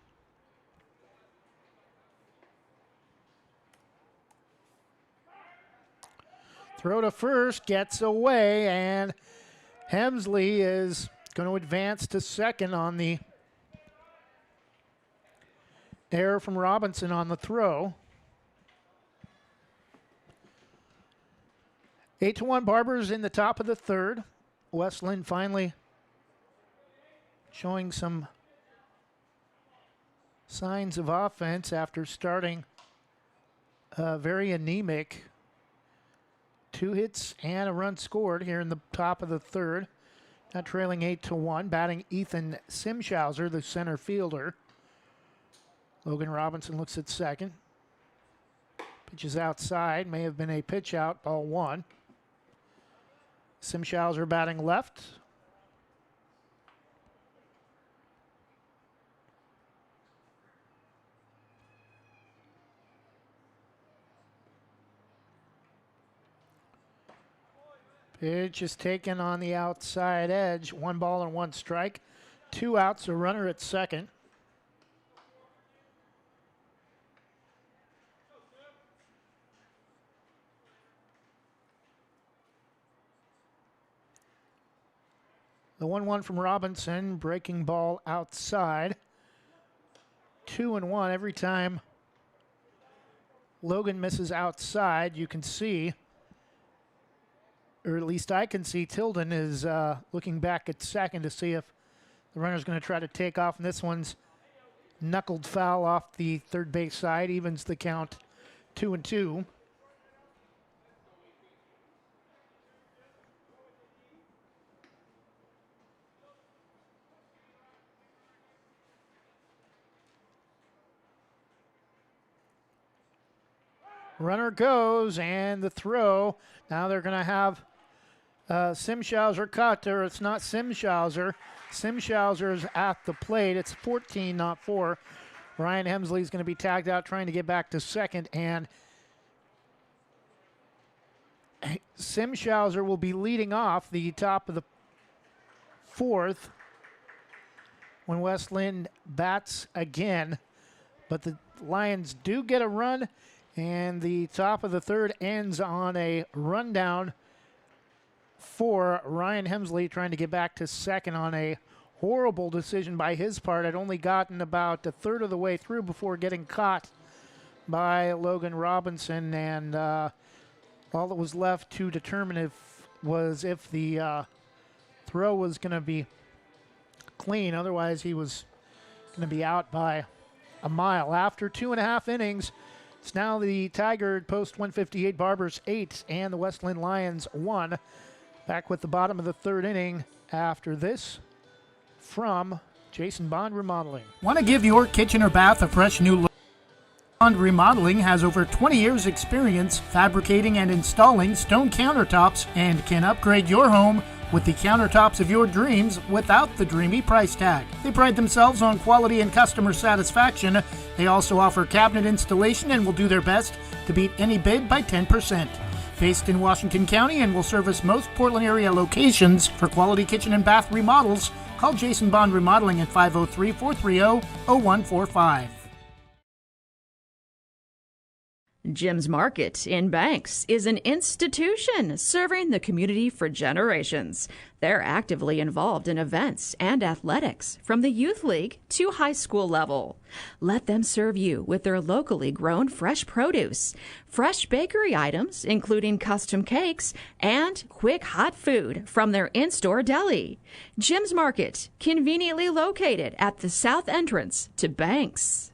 Throw to first, gets away, and Hemsley is going to advance to second on the error from Robinson on the throw. 8-1 Barbers in the top of the third. West Linn finally showing some signs of offense after starting very anemic. 2 hits and a run scored here in the top of the third. Now trailing 8-1, batting Ethan Simshauser, the center fielder. Logan Robinson looks at second. Pitch is outside, may have been a pitch out, ball one. Simshauser batting left. Pitch is taken on the outside edge. 1 ball and 1 strike. 2 outs, a runner at second. The 1-1 from Robinson, breaking ball outside. 2-1 every time Logan misses outside. You can see, or at least I can see, Tilden is looking back at second to see if the runner's going to try to take off. And this one's knuckled foul off the third base side, evens the count 2-2. Runner goes, and the throw. Now they're going to have Simshauser cut, or it's not Simshauser. Simshauser's at the plate. It's 14, not 4. Ryan Hemsley's going to be tagged out trying to get back to second, and Simshauser will be leading off the top of the fourth when West Linn bats again. But the Lions do get a run, and the top of the third ends on a rundown for Ryan Hemsley trying to get back to second on a horrible decision by his part. I'd only gotten about a third of the way through before getting caught by Logan Robinson, and all that was left to determine if the throw was going to be clean. Otherwise, he was going to be out by a mile. After 2.5 innings, it's now the Tigard post 158 Barbers 8 and the West Linn Lions 1. Back with the bottom of the third inning after this from Jason Bond Remodeling. Want to give your kitchen or bath a fresh new look? Bond Remodeling has over 20 years experience fabricating and installing stone countertops and can upgrade your home with the countertops of your dreams without the dreamy price tag. They pride themselves on quality and customer satisfaction. They also offer cabinet installation and will do their best to beat any bid by 10%. Based in Washington County and will service most Portland area locations. For quality kitchen and bath remodels, call Jason Bond Remodeling at 503-430-0145. Jim's Market in Banks is an institution serving the community for generations. They're actively involved in events and athletics from the youth league to high school level. Let them serve you with their locally grown fresh produce, fresh bakery items, including custom cakes, and quick hot food from their in-store deli. Jim's Market, conveniently located at the south entrance to Banks.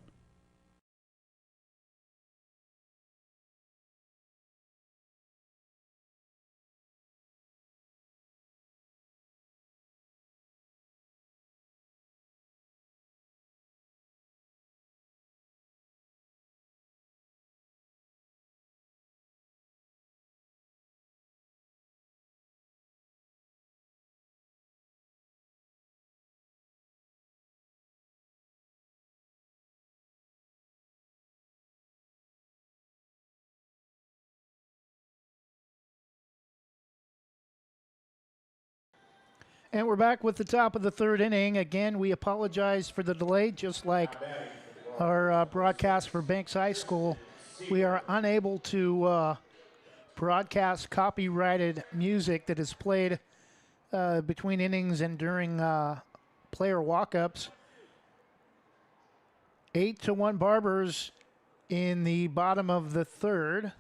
And we're back with the top of the third inning. Again, we apologize for the delay, just like our broadcast for Banks High School. We are unable to broadcast copyrighted music that is played between innings and during player walk-ups. 8-1 Barbers in the bottom of the third.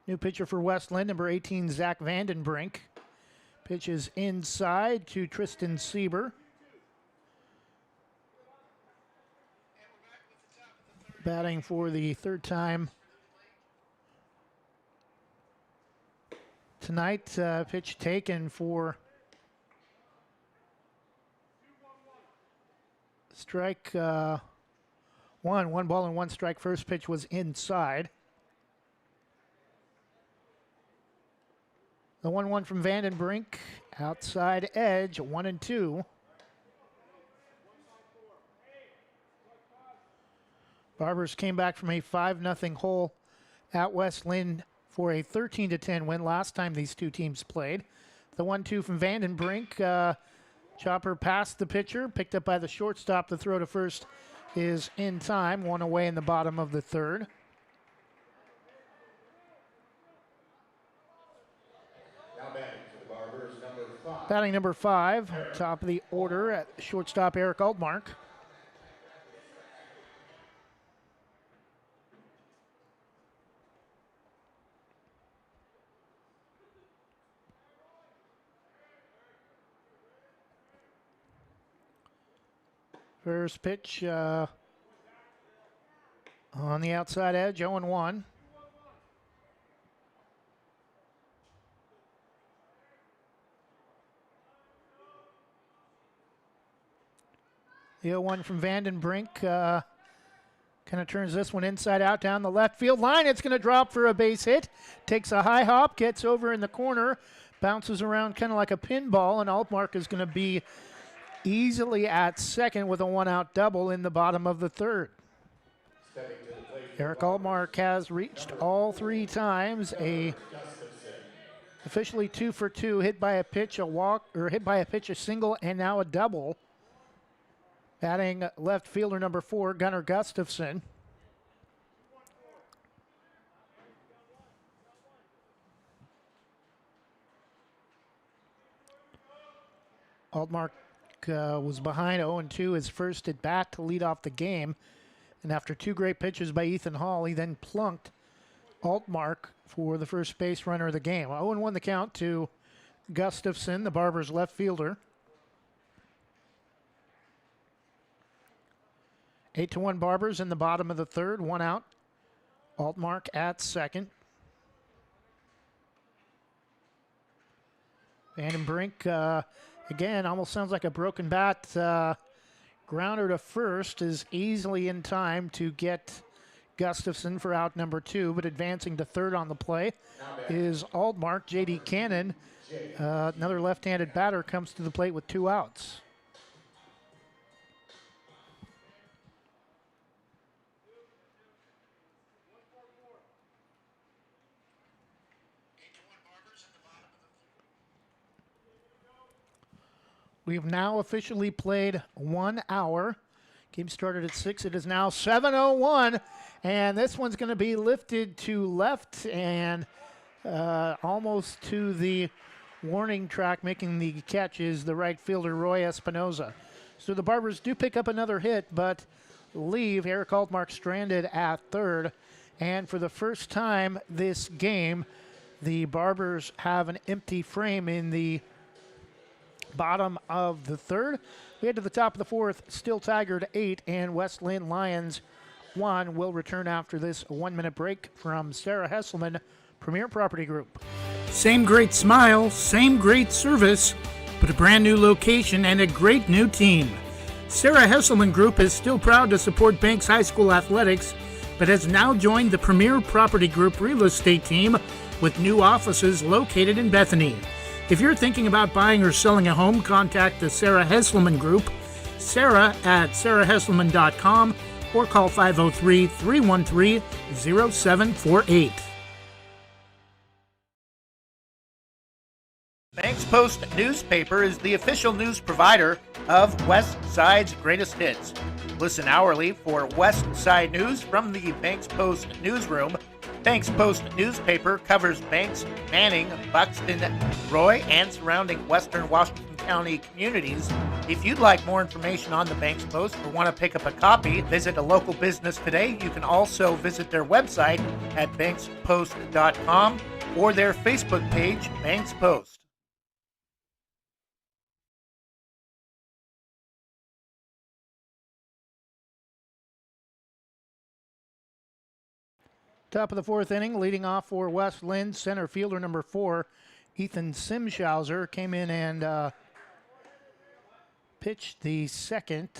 New pitcher for West Linn, number 18, Zach Vandenbrink. Pitch is inside to Tristan Sieber. Batting for the third time tonight. Pitch taken for strike one. 1 ball and 1 strike. First pitch was inside. The 1-1 from Vandenbrink, outside edge, 1-2. Barbers came back from a 5-0 hole at West Linn for a 13-10 win last time these two teams played. The 1-2 from Vandenbrink, chopper past the pitcher, picked up by the shortstop. The throw to first is in time, 1 away in the bottom of the third. Batting number 5, top of the order at shortstop, Eric Altmark. First pitch on the outside edge, 0-1. The 0-1 from Vandenbrink kind of turns this one inside out down the left field line. It's going to drop for a base hit. Takes a high hop, gets over in the corner, bounces around kind of like a pinball, and Altmark is going to be easily at second with a 1-out double in the bottom of the third. Eric Altmark has reached all 3 times. Officially 2 for 2, hit by a pitch, a walk, or hit by a pitch, a single, and now a double. Batting left fielder number 4, Gunnar Gustafson. Altmark was behind 0-2, his first at bat to lead off the game. And after 2 great pitches by Ethan Hall, he then plunked Altmark for the first base runner of the game. 0-1 the count to Gustafson, the Barbers left fielder. 8-1 Barbers in the bottom of the third, one out. Altmark at second. Vandenbrink, again, almost sounds like a broken bat. Grounder to first is easily in time to get Gustafson for out number 2, but advancing to third on the play is Altmark. J.D. Cannon, another left-handed batter, comes to the plate with 2 outs. We have now officially played 1 hour. Game started at 6. It is now 7:01, and this one's going to be lifted to left and almost to the warning track. Making the catch is the right fielder, Roy Espinoza. So the Barbers do pick up another hit, but leave Eric Altmark stranded at third. And for the first time this game, the Barbers have an empty frame in the bottom of the third. We head to the top of the fourth. Still Tigard 8 and West Linn Lions 1. Will return after this 1-minute break from Sarah Hesselman, Premier Property Group. Same great smile, same great service, but a brand new location and a great new team. Sarah Hesselman Group is still proud to support Banks High School athletics, but has now joined the Premier Property Group real estate team with new offices located in Bethany. If you're thinking about buying or selling a home, contact the Sarah Hesselman Group, Sarah at sarahhesselman.com, or call 503-313-0748. Banks Post newspaper is the official news provider of West Side's greatest hits. Listen hourly for West Side news from the Banks Post newsroom. Banks Post newspaper covers Banks, Manning, Buxton, Roy, and surrounding western Washington County communities. If you'd like more information on the Banks Post or want to pick up a copy, visit a local business today. You can also visit their website at bankspost.com or their Facebook page, Banks Post. Top of the fourth inning, leading off for West Linn, center fielder number 4, Ethan Simshauser, came in and pitched the second.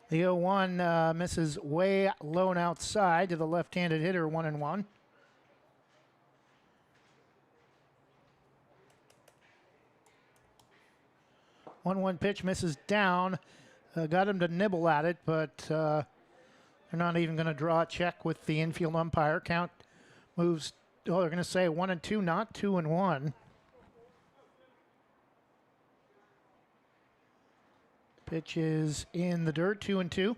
The 0-1 misses way low and outside to the left-handed hitter, 1-1. One pitch misses down. Got him to nibble at it, but they're not even going to draw a check with the infield umpire. Count moves, they're going to say 1-2, not 2-1. Pitch is in the dirt, 2-2.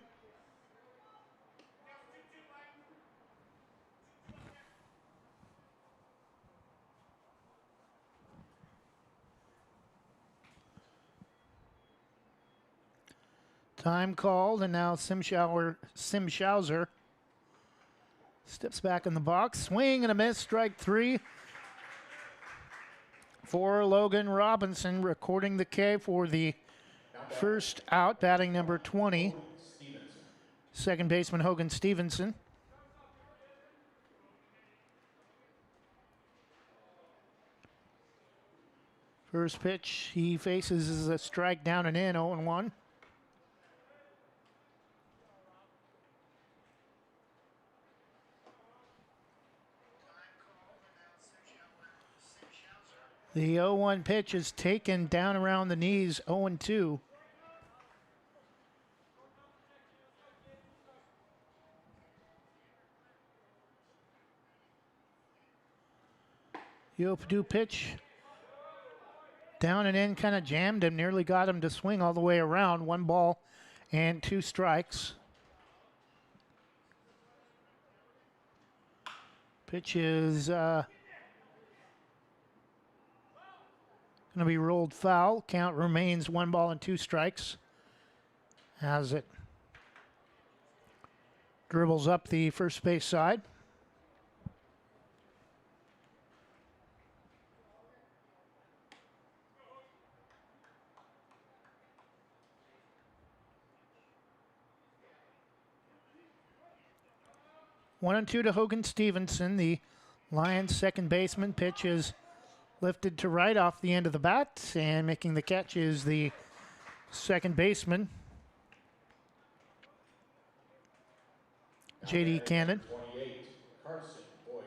Time called, and now Simshauser steps back in the box. Swing and a miss, strike 3 for Logan Robinson, recording the K for the first out, batting number 20. Second baseman Hogan Stevenson. First pitch he faces is a strike down and in, 0-1. The 0-1 pitch is taken down around the knees, 0-2. The 0-2 pitch down and in, kind of jammed him, nearly got him to swing all the way around. 1 ball and 2 strikes. Pitch is going to be rolled foul. Count remains 1 ball and 2 strikes as it dribbles up the first base side. 1-2 to Hogan Stevenson, the Lions second baseman. Pitch is lifted to right off the end of the bat, and making the catch is the second baseman, J.D. Cannon. 28, Carson Boyer.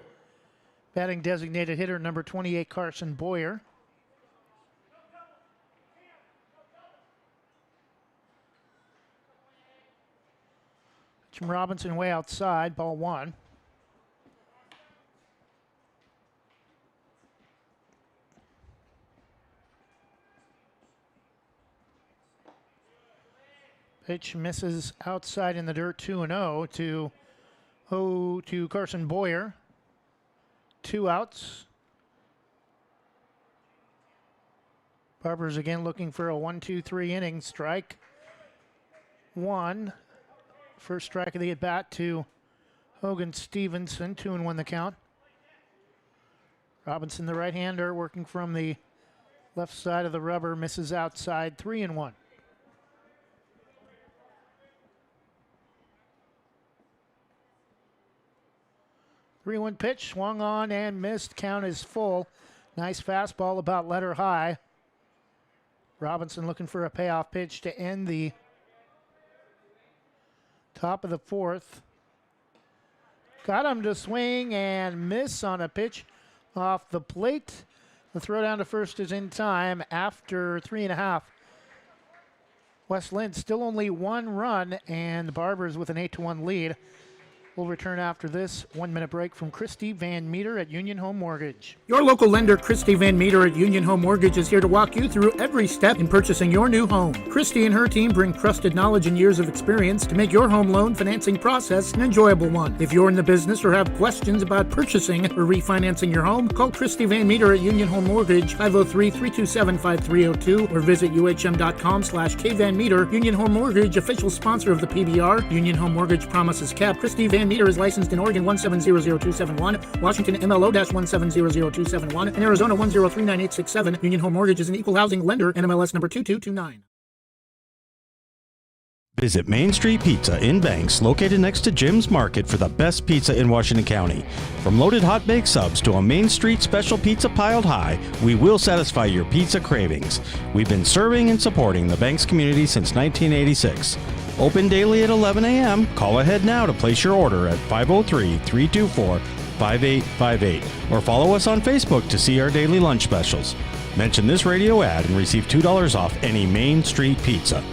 Batting designated hitter number 28, Carson Boyer. Jim Robinson way outside, ball one. Pitch misses outside in the dirt, 2-0 to Carson Boyer. 2 outs. Barbers again looking for a 1-2-3 inning strike. 1. First strike of the at-bat to Hogan Stevenson, 2-1 the count. Robinson, the right-hander, working from the left side of the rubber, misses outside, 3-1. Three-one pitch, swung on and missed. Count is full. Nice fastball about letter high. Robinson looking for a payoff pitch to end the top of the fourth. Got him to swing and miss on a pitch off the plate. The throw down to first is in time after 3.5. West Linn still only 1 run, and the Barbers with an 8-1 lead. We'll return after this 1-minute break from Christy Van Meter at Union Home Mortgage. Your local lender, Christy Van Meter at Union Home Mortgage, is here to walk you through every step in purchasing your new home. Christy and her team bring trusted knowledge and years of experience to make your home loan financing process an enjoyable one. If you're in the business or have questions about purchasing or refinancing your home, call Christy Van Meter at Union Home Mortgage, 503-327-5302, or visit uhm.com/kvanmeter. Union Home Mortgage, official sponsor of the PBR. Union Home Mortgage promises cap. Christy Van Meter is licensed in Oregon 1700271, Washington MLO-1700271, and Arizona 1039867. Union Home Mortgage is an equal housing lender, NMLS number 2229. Visit Main Street Pizza in Banks, located next to Jim's Market, for the best pizza in Washington County. From loaded hot baked subs to a Main Street special pizza piled high, we will satisfy your pizza cravings. We've been serving and supporting the Banks community since 1986. Open daily at 11 a.m. Call ahead now to place your order at 503-324-5858 or follow us on Facebook to see our daily lunch specials. Mention this radio ad and receive $2 off any Main Street pizza.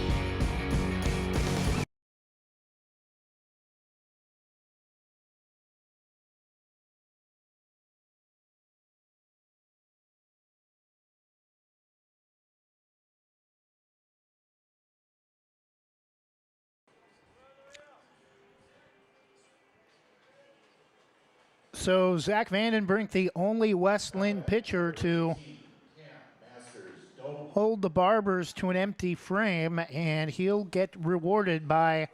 So Zach Vandenbrink, the only West Linn pitcher to hold the Barbers to an empty frame, and he'll get rewarded by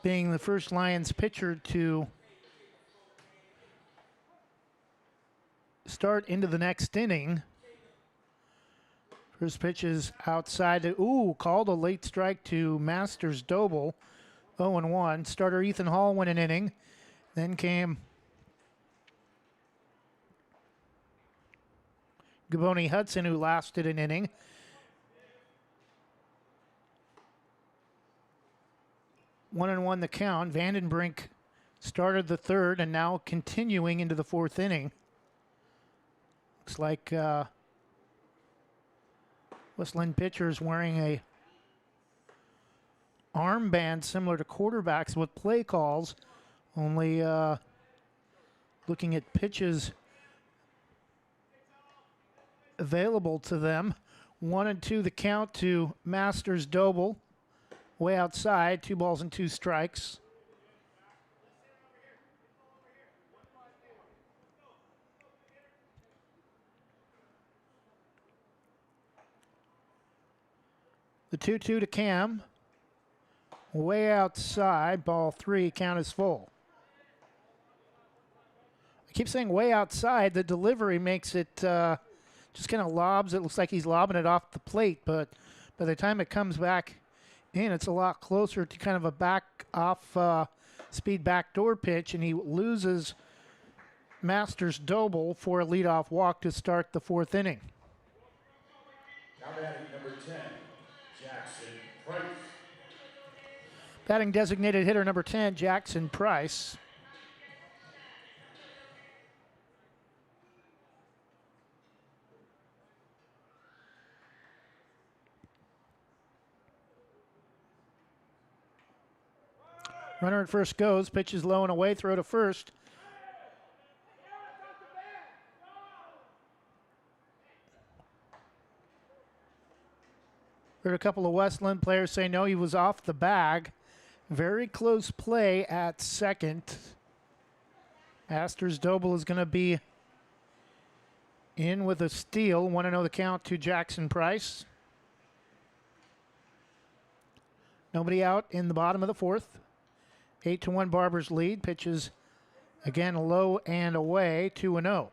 being the first Lions pitcher to start into the next inning. First pitch is outside. Called a late strike to Masters Doble. 0-1. Starter Ethan Hall went an inning. Then came Gaboni Hudson, who lasted an inning. One and one the count. Vandenbrink started the third and now continuing into the fourth inning. Looks like West Linn pitchers wearing a armband similar to quarterbacks with play calls, only looking at pitches available to them. 1-2 the count to Masters Doble. Way outside, 2 balls and 2 strikes. The 2-2 to Cam. Way outside, ball 3, count is full. I keep saying way outside. The delivery makes it just kind of lobs. It looks like he's lobbing it off the plate, but by the time it comes back in, it's a lot closer to kind of a back off speed backdoor pitch, and he loses Masters Doble for a leadoff walk to start the fourth inning. Now batting number 10, Jackson Price. Batting designated hitter number 10, Jackson Price. Runner at first goes, pitches low and away, throw to first. Heard a couple of West Linn players say no, he was off the bag. Very close play at second. Masters Doble is going to be in with a steal. 1-0 the count to Jackson Price. Nobody out in the bottom of the fourth. 8-1 Barbers lead. Pitches again low and away. 2-0.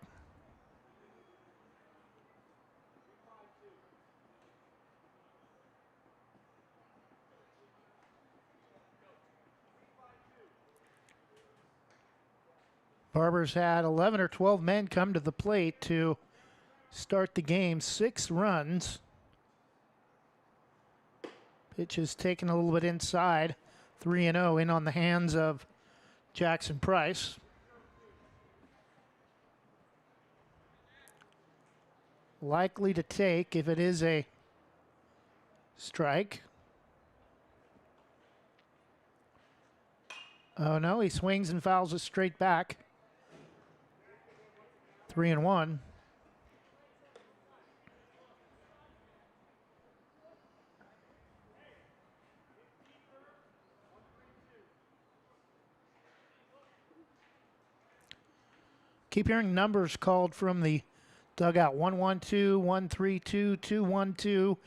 Barbers had 11 or 12 men come to the plate to start the game. 6 runs. Pitch is taken a little bit inside. 3-0 in on the hands of Jackson Price. Likely to take if it is a strike. Oh no, he swings and fouls it straight back. 3-1. Keep hearing numbers called from the dugout. 1-1-2, 1-3-2, 2-1-2.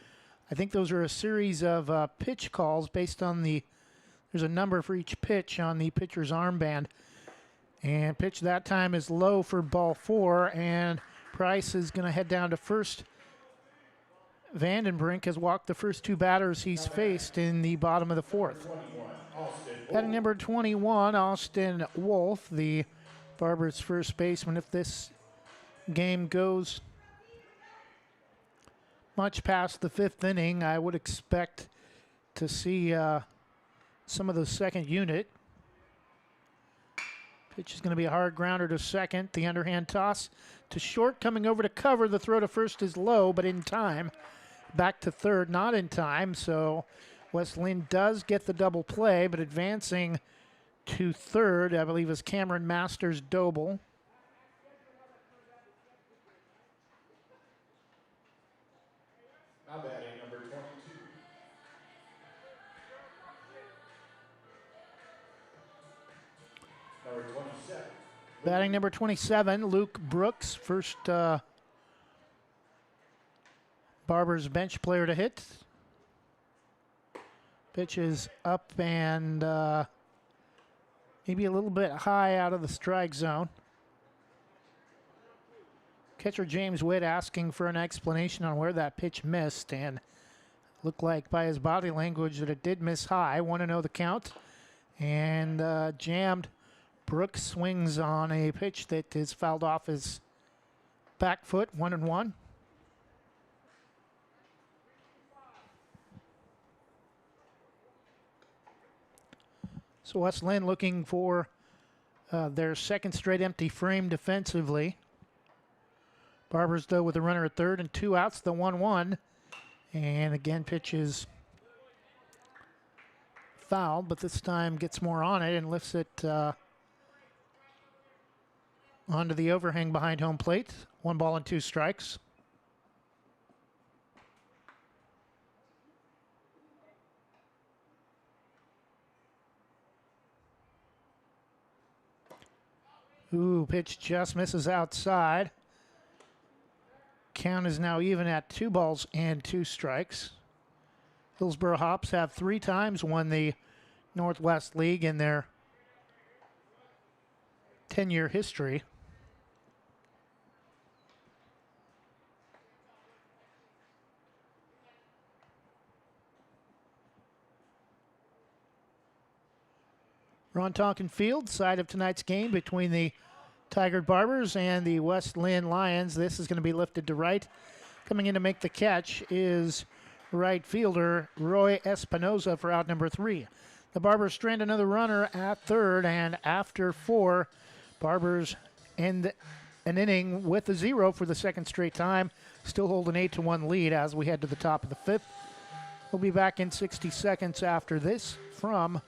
I think those are a series of pitch calls based on there's a number for each pitch on the pitcher's armband. And pitch that time is low for ball 4, and Price is going to head down to first. Vandenbrink has walked the first 2 batters he's faced in the bottom of the fourth. Batting number 21, Austin Wolf, the Barbers' first baseman. If this game goes much past the 5th inning, I would expect to see some of the second unit. Pitch is going to be a hard grounder to second. The underhand toss to short, coming over to cover. The throw to first is low, but in time. Back to third, not in time. So West Linn does get the double play, but advancing to third, I believe, is Cameron Masters Doble. Now batting number 22. Number 27. Batting number 27, Luke Brooks, first Barbers bench player to hit. Pitch is up and maybe a little bit high out of the strike zone. Catcher James Witt asking for an explanation on where that pitch missed, and looked like by his body language that it did miss high. 1-0 the count, and jammed. Brooks swings on a pitch that is fouled off his back foot. 1-1. So West Linn looking for their second straight empty frame defensively. Barbers, though, with a runner at third and 2 outs, the 1-1. And again, pitch is fouled, but this time gets more on it and lifts it onto the overhang behind home plate. 1 ball and 2 strikes. Ooh, pitch just misses outside. Count is now even at 2 balls and 2 strikes. Hillsborough Hops have 3 times won the Northwest League in their 10-year history. Ron Tonkin Field, side of tonight's game between the Tigard Barbers and the West Linn Lions. This is going to be lifted to right. Coming in to make the catch is right fielder Roy Espinoza for out number 3. The Barbers strand another runner at third, and after 4, Barbers end an inning with a 0 for the second straight time. Still hold an 8-1 lead as we head to the top of the 5th. We'll be back in 60 seconds after this from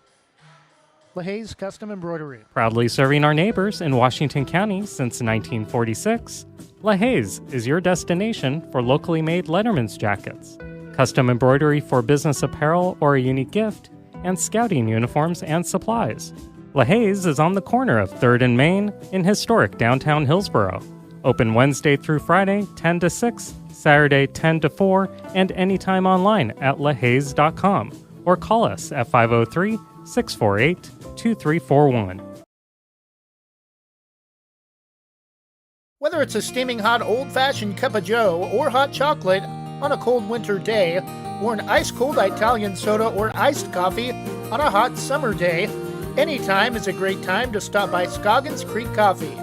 LaHaye's Custom Embroidery. Proudly serving our neighbors in Washington County since 1946, LaHaye's is your destination for locally made Letterman's jackets, custom embroidery for business apparel or a unique gift, and scouting uniforms and supplies. LaHaye's is on the corner of 3rd and Main in historic downtown Hillsboro. Open Wednesday through Friday, 10 to 6, Saturday, 10 to 4, and anytime online at lahayes.com or call us at 503-648-2341. Whether it's a steaming hot old-fashioned cup of joe or hot chocolate on a cold winter day, or an ice-cold Italian soda or iced coffee on a hot summer day, anytime is a great time to stop by Scoggins Creek Coffee.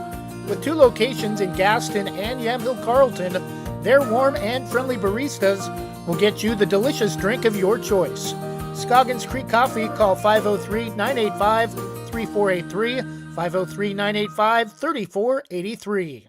With 2 locations in Gaston and Yamhill Carlton, their warm and friendly baristas will get you the delicious drink of your choice. Scoggins Creek Coffee, call 503-985-3483, 503-985-3483.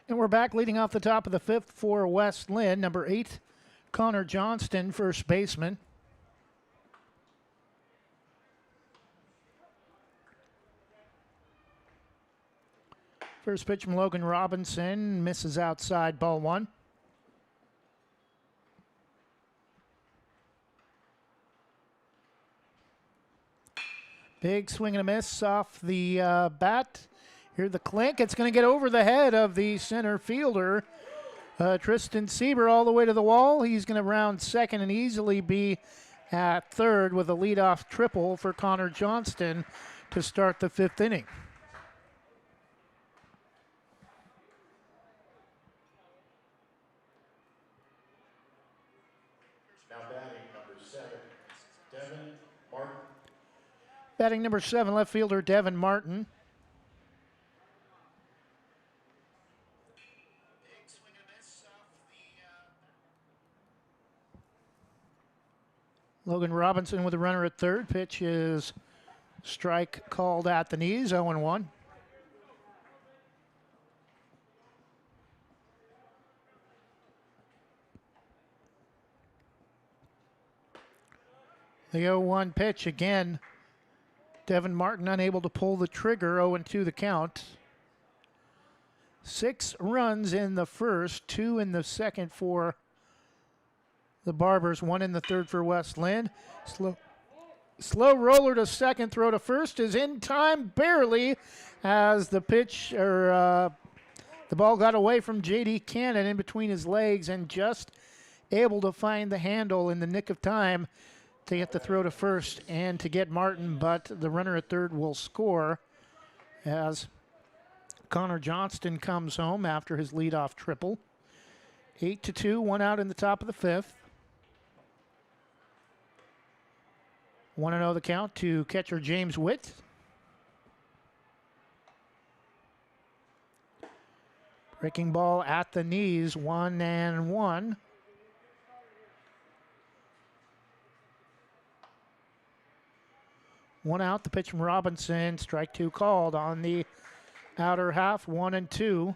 And we're back leading off the top of the 5th for West Linn. Number 8, Connor Johnston, first baseman. First pitch from Logan Robinson, misses outside, ball 1. Big swing and a miss off the bat. Hear the clink. It's going to get over the head of the center fielder, Tristan Sieber, all the way to the wall. He's going to round second and easily be at third with a leadoff triple for Connor Johnston to start the 5th inning. Now batting number 7, Devin Martin. Batting number 7, left fielder Devin Martin. Logan Robinson with a runner at third. Pitch is strike called at the knees, 0-1. The 0-1 pitch again. Devin Martin unable to pull the trigger, 0-2 the count. 6 runs in the first, 2 in the second for the Barbers, 1 in the third for West Linn. Slow roller to second, throw to first is in time, barely, as the pitch, the ball got away from J.D. Cannon in between his legs and just able to find the handle in the nick of time to get the throw to first and to get Martin, but the runner at third will score as Connor Johnston comes home after his leadoff triple. 8-2, 1 out in the top of the 5th. 1-0 the count to catcher James Witt. Breaking ball at the knees, 1-1. One out, the pitch from Robinson. Strike 2 called on the outer half, 1-2.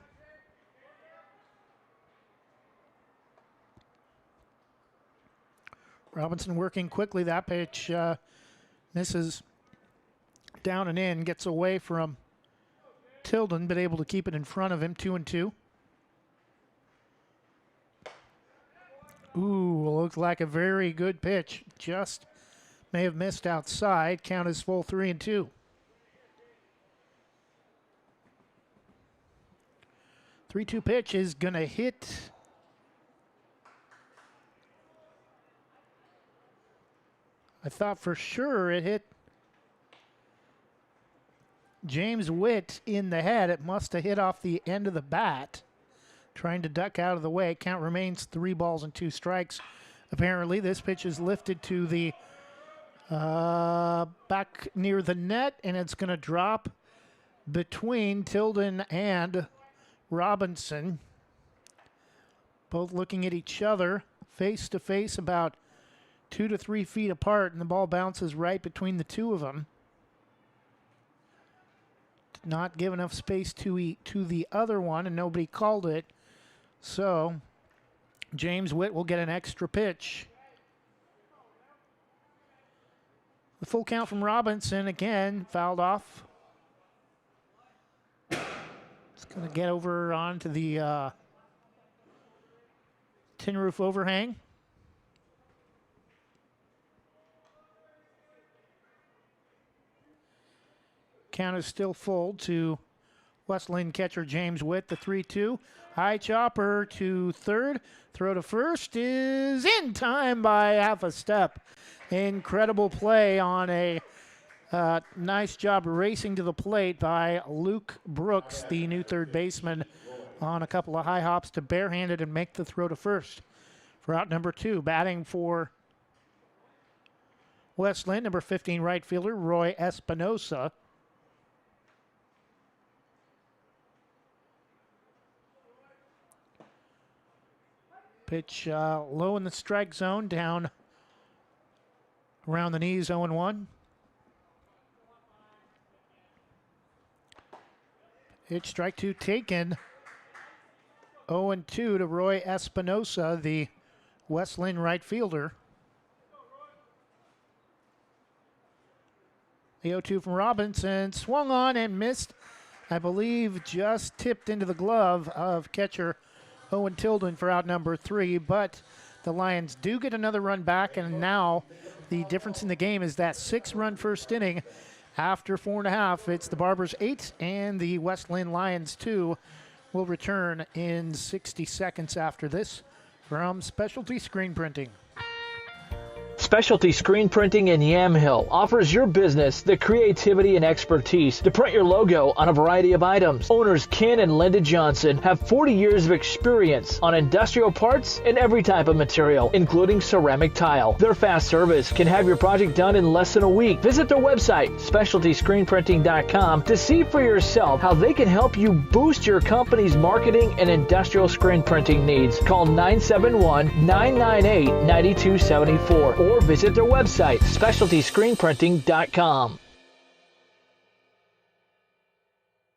Robinson working quickly. That pitch misses down and in, gets away from Tilden, but able to keep it in front of him, 2-2. Ooh, looks like a very good pitch. Just may have missed outside. Count is full, 3-2. 3-2 pitch is going to hit. I thought for sure it hit James Witt in the head. It must have hit off the end of the bat. Trying to duck out of the way. Count remains 3 balls and 2 strikes. Apparently, this pitch is lifted to the back near the net, and it's going to drop between Tilden and Robinson. Both looking at each other, face to face, about 2 to 3 feet apart, and the ball bounces right between the two of them. Did not give enough space to the other one, and nobody called it. So James Witt will get an extra pitch. The full count from Robinson, again, fouled off. It's going to get over onto the tin roof overhang. Count is still full to West Linn catcher James Witt, the 3-2. High chopper to third. Throw to first is in time by half a step. Incredible play on a nice job racing to the plate by Luke Brooks, the new third baseman, on a couple of high hops to barehand it and make the throw to first. For out number 2, batting for West Linn, number 15 right fielder Roy Espinosa. Pitch low in the strike zone, down around the knees, 0-1. Pitch strike 2 taken. 0-2 to Roy Espinosa, the West Linn right fielder. The 0-2 from Robinson, swung on and missed. I believe just tipped into the glove of catcher Owen Tilden for out number 3, but the Lions do get another run back, and now the difference in the game is that 6-run first inning. After 4.5, it's the Barbers 8 and the West Linn Lions 2 will return in 60 seconds after this from Specialty Screen Printing. Specialty Screen Printing in Yamhill offers your business the creativity and expertise to print your logo on a variety of items. Owners Ken and Linda Johnson have 40 years of experience on industrial parts and every type of material, including ceramic tile. Their fast service can have your project done in less than a week. Visit their website, specialtyscreenprinting.com, to see for yourself how they can help you boost your company's marketing and industrial screen printing needs. Call 971-998-9274 or visit their website, specialtyscreenprinting.com.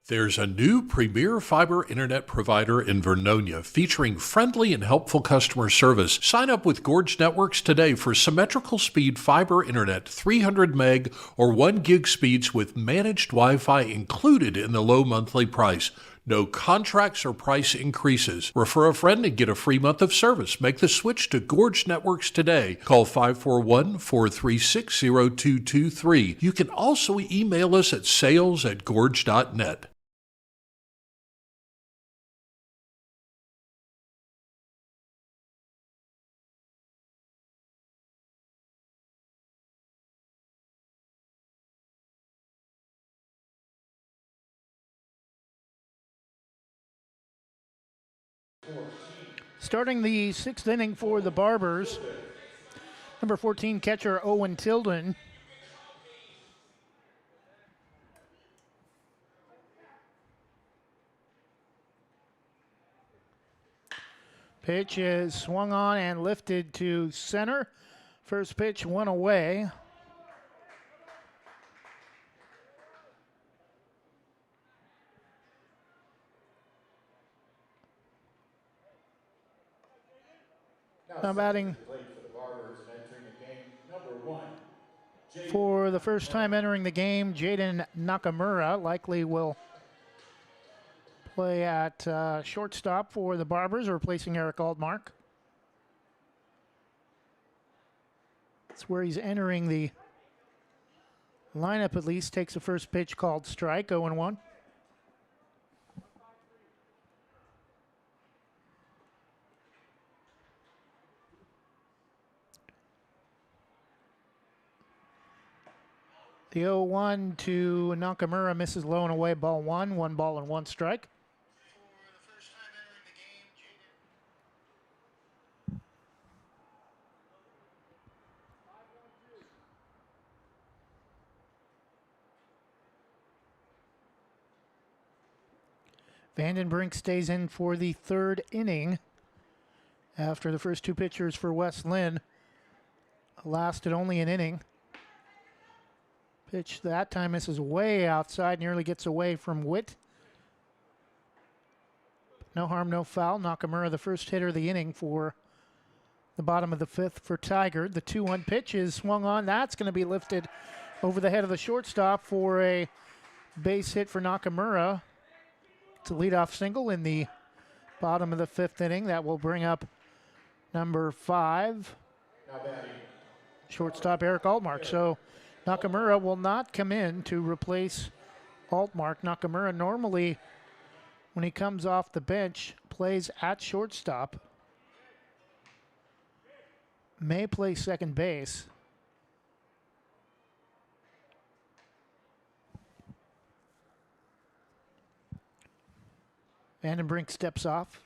There's a new premier fiber internet provider in Vernonia featuring friendly and helpful customer service. Sign up with Gorge Networks today for symmetrical speed fiber internet, 300 meg or 1 gig speeds with managed Wi-Fi included in the low monthly price. No contracts or price increases. Refer a friend and get a free month of service. Make the switch to Gorge Networks today. Call 541-436-0223. You can also email us at sales@gorge.net. Starting the 6th inning for the Barbers, number 14 catcher Owen Tilden. Pitch is swung on and lifted to center. First pitch one away. Now batting for the first time entering the game, Jaden Nakamura likely will play at shortstop for the Barbers, replacing Eric Altmark. That's where he's entering the lineup at least. Takes the first pitch called strike, 0-1. The 0-1 to Nakamura misses low and away, ball one. 1 ball and 1 strike. Vandenbrink stays in for the 3rd inning after the first 2 pitchers for West Linn lasted only an inning. Pitch that time misses way outside, nearly gets away from Witt. No harm, no foul. Nakamura, the first hitter of the inning for the bottom of the 5th for Tigard. The 2-1 pitch is swung on. That's going to be lifted over the head of the shortstop for a base hit for Nakamura. It's a leadoff single in the bottom of the 5th inning. That will bring up number 5, shortstop Eric Altmark. So Nakamura will not come in to replace Altmark. Nakamura normally, when he comes off the bench, plays at shortstop. May play second base. Vandenbrink steps off.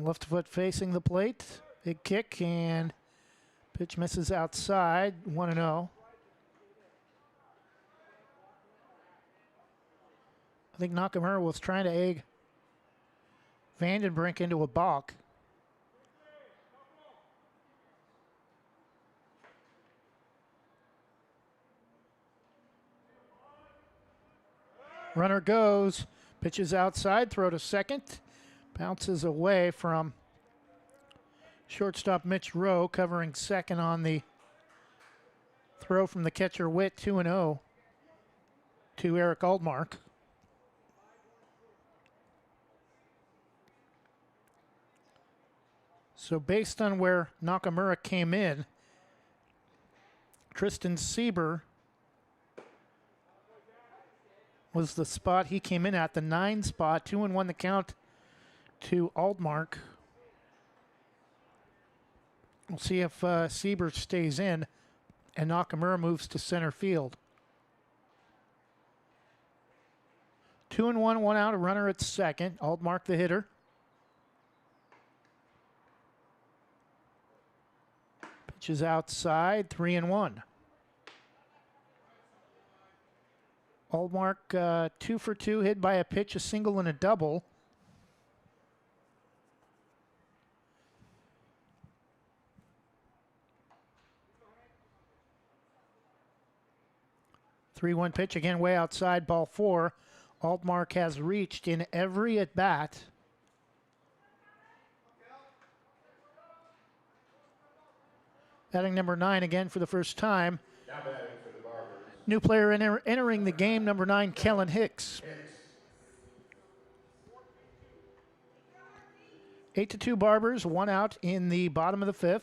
Left foot facing the plate. Big kick and pitch misses outside. 1-0. I think Nakamura was trying to egg Vandenbrink into a balk. Runner goes, pitches outside, throw to second, bounces away from shortstop Mitch Rowe, covering second on the throw from the catcher Witt. 2-0 to Eric Altmark. So based on where Nakamura came in, Tristan Sieber was the spot he came in at, the 9 spot. 2-1 the count to Altmark. We'll see if Sieber stays in and Nakamura moves to center field. 2-1, 1 out, a runner at second. Altmark the hitter. Pitch is outside, 3-1. Altmark 2 for 2, hit by a pitch, a single and a double. Three-one pitch, again way outside, ball 4. Altmark has reached in every at-bat. Batting number 9 again for the first time. Now batting for the Barbers. New player entering the game, number 9, Kellen Hicks. 8-2 Barbers, 1 out in the bottom of the 5th.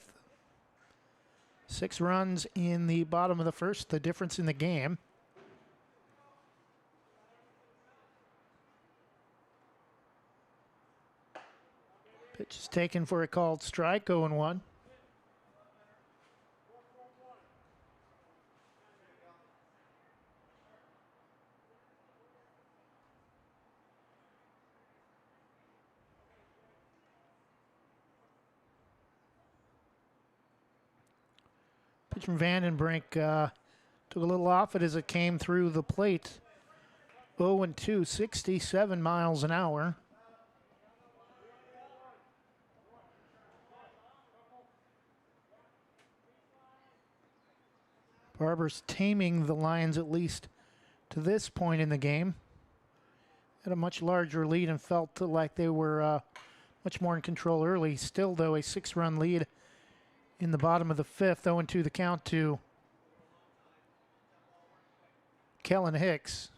6 runs in the bottom of the 1st, the difference in the game. Pitch is taken for a called strike, 0-1. Pitch from Vandenbrink took a little off it as it came through the plate. 0-2, 67 miles an hour. Barbers taming the Lions at least to this point in the game. Had a much larger lead and felt like they were much more in control early. Still, though, a 6-run lead in the bottom of the 5th. 0-2 the count to Kellen Hicks.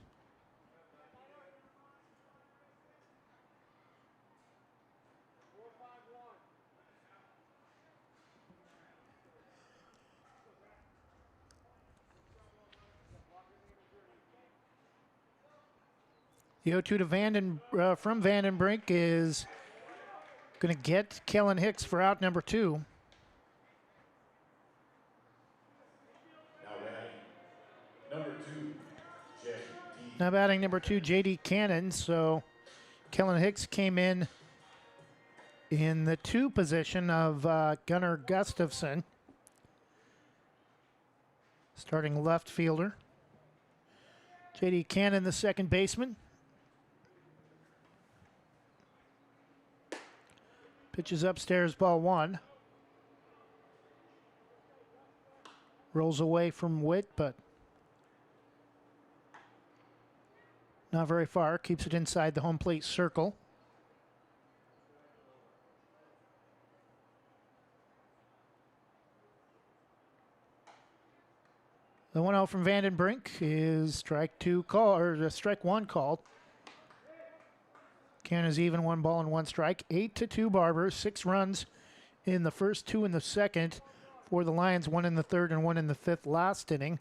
The 0-2 to from Vandenbrink is Going to get Kellen Hicks for out number 2. Now batting number 2, J.D. Cannon. So Kellen Hicks came in the 2 position of Gunnar Gustafson, starting left fielder. J.D. Cannon, the second baseman. Pitches upstairs, ball 1. Rolls away from Witt, but not very far. Keeps it inside the home plate circle. The 1-0 from Vandenbrink is strike 1 called. Cannon's even, 1 ball and 1 strike. 8-2 Barbers. 6 runs in the first, 2 in the second for the Lions. 1 in the third and 1 in the fifth last inning,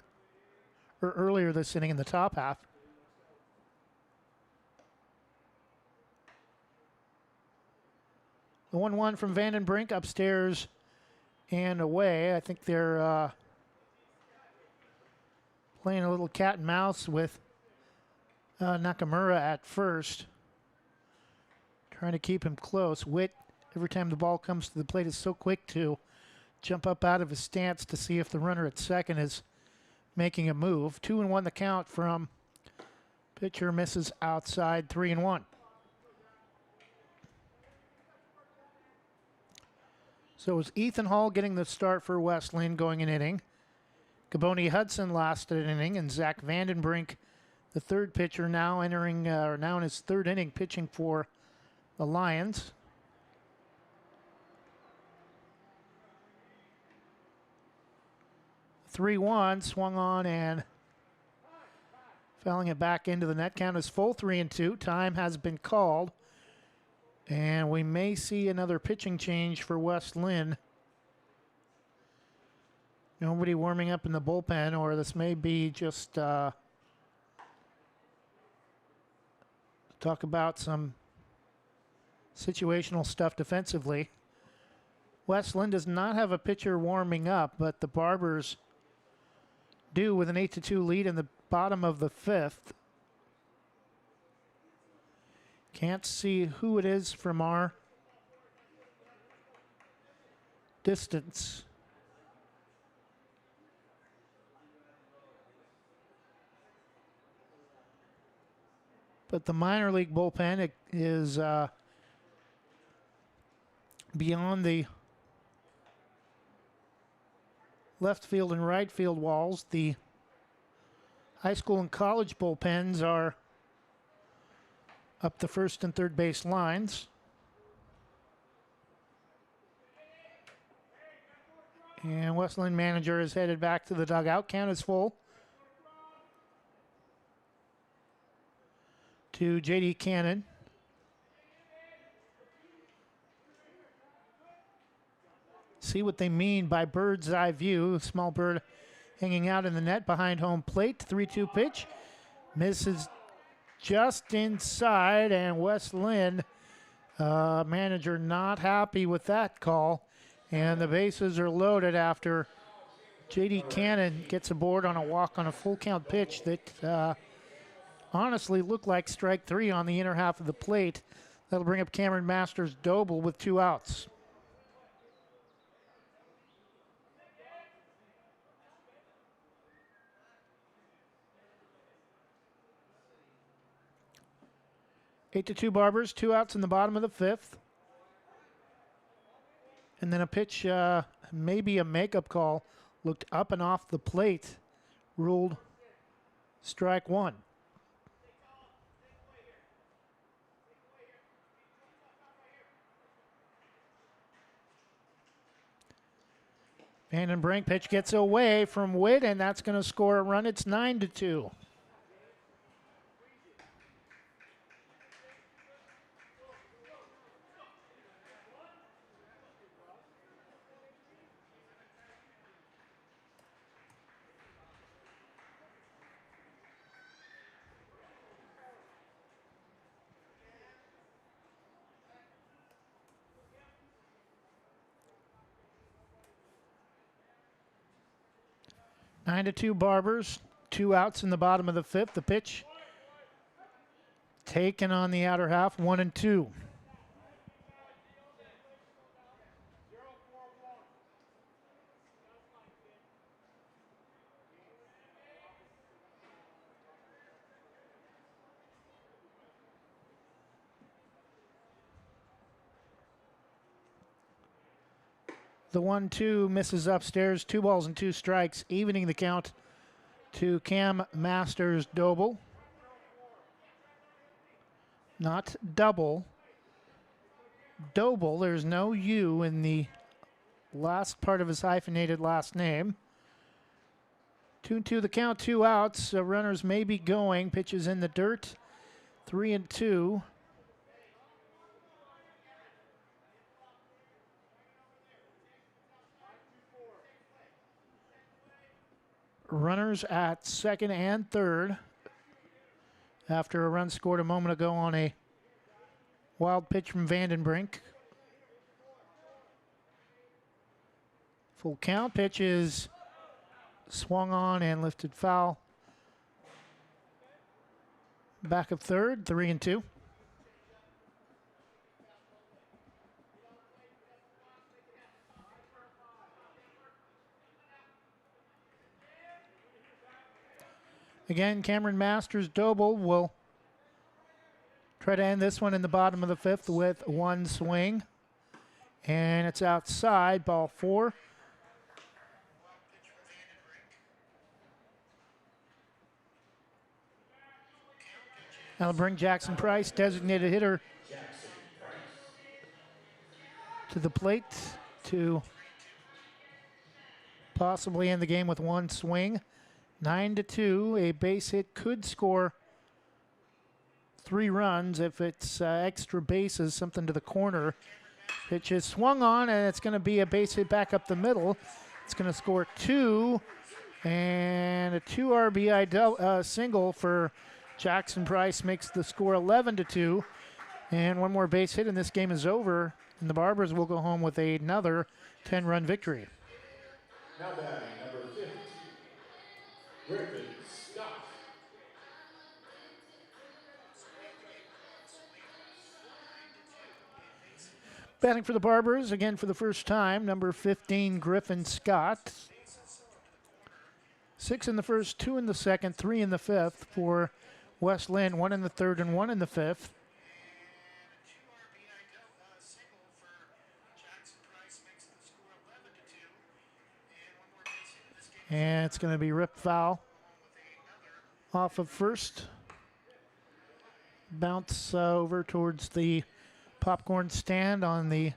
or earlier this inning in the top half. The 1-1 from Vandenbrink, upstairs and away. I think they're playing a little cat and mouse with Nakamura at first, trying to keep him close. Witt, every time the ball comes to the plate, is so quick to jump up out of his stance to see if the runner at second is making a move. 2-1 the count from pitcher, misses outside. 3-1. So it was Ethan Hall getting the start for West Linn, going an inning. Gaboni Hudson last an inning, and Zach Vandenbrink, the third pitcher, now in his third inning, pitching for the Lions. The 3-1 swung on and fouling it back into the net. Count is full, 3-2. Time has been called, and we may see another pitching change for West Linn. Nobody warming up in the bullpen, or this may be just talk about some situational stuff defensively. West Linn does not have a pitcher warming up, but the Barbers do, with an 8-2 lead in the bottom of the fifth. Can't see who it is from our distance. But the minor league bullpen is beyond the left field and right field walls. The high school and college bullpens are up the first and third base lines. And West Linn manager is headed back to the dugout. Count is full to J.D. Cannon. See what they mean by bird's eye view. Small bird hanging out in the net behind home plate. 3-2 pitch. Misses just inside, and West Linn manager not happy with that call. And the bases are loaded after J.D. Cannon gets aboard on a walk on a full count pitch that honestly looked like strike 3 on the inner half of the plate. That'll bring up Cameron Masters-Doble with 2 outs. Eight to 2 Barbers, 2 outs in the bottom of the fifth. And then a pitch, maybe a makeup call, looked up and off the plate, ruled strike 1. Vandenbrink pitch gets away from Witt, and that's going to score a run. It's 9-2. 9-2 Barbers. 2 outs in the bottom of the 5th. The pitch taken on the outer half. 1-2. The 1-2 misses upstairs. 2 balls and 2 strikes, evening the count to Cam Masters Doble. Not double. Doble. There's no U in the last part of his hyphenated last name. 2-2 the count, 2 outs. Runners may be going. Pitches in the dirt. 3-2. Runners at second and third after a run scored a moment ago on a wild pitch from Vandenbrink. Full count. Pitch is swung on and lifted foul. Back of third, 3-2. Again, Cameron Masters Doble will try to end this one in the bottom of the 5th with 1 swing. And it's outside, ball 4. That'll bring Jackson Price, designated hitter, to the plate to possibly end the game with 1 swing. 9-2, a base hit could score 3 runs if it's extra bases, something to the corner. Pitch is swung on, and it's going to be a base hit back up the middle. It's going to score 2, and a 2 RBI single for Jackson Price makes the score 11-2. And 1 more base hit, and this game is over, and the Barbers will go home with another 10-run victory. Now batting number 50. Griffin Scott. Batting for the Barbers, again for the first time, number 15, Griffin Scott. 6 in the first, 2 in the second, 3 in the 5th for Wes Linn, 1 in the 3rd and 1 in the 5th. And it's going to be ripped foul off of first. Bounce over towards the popcorn stand on the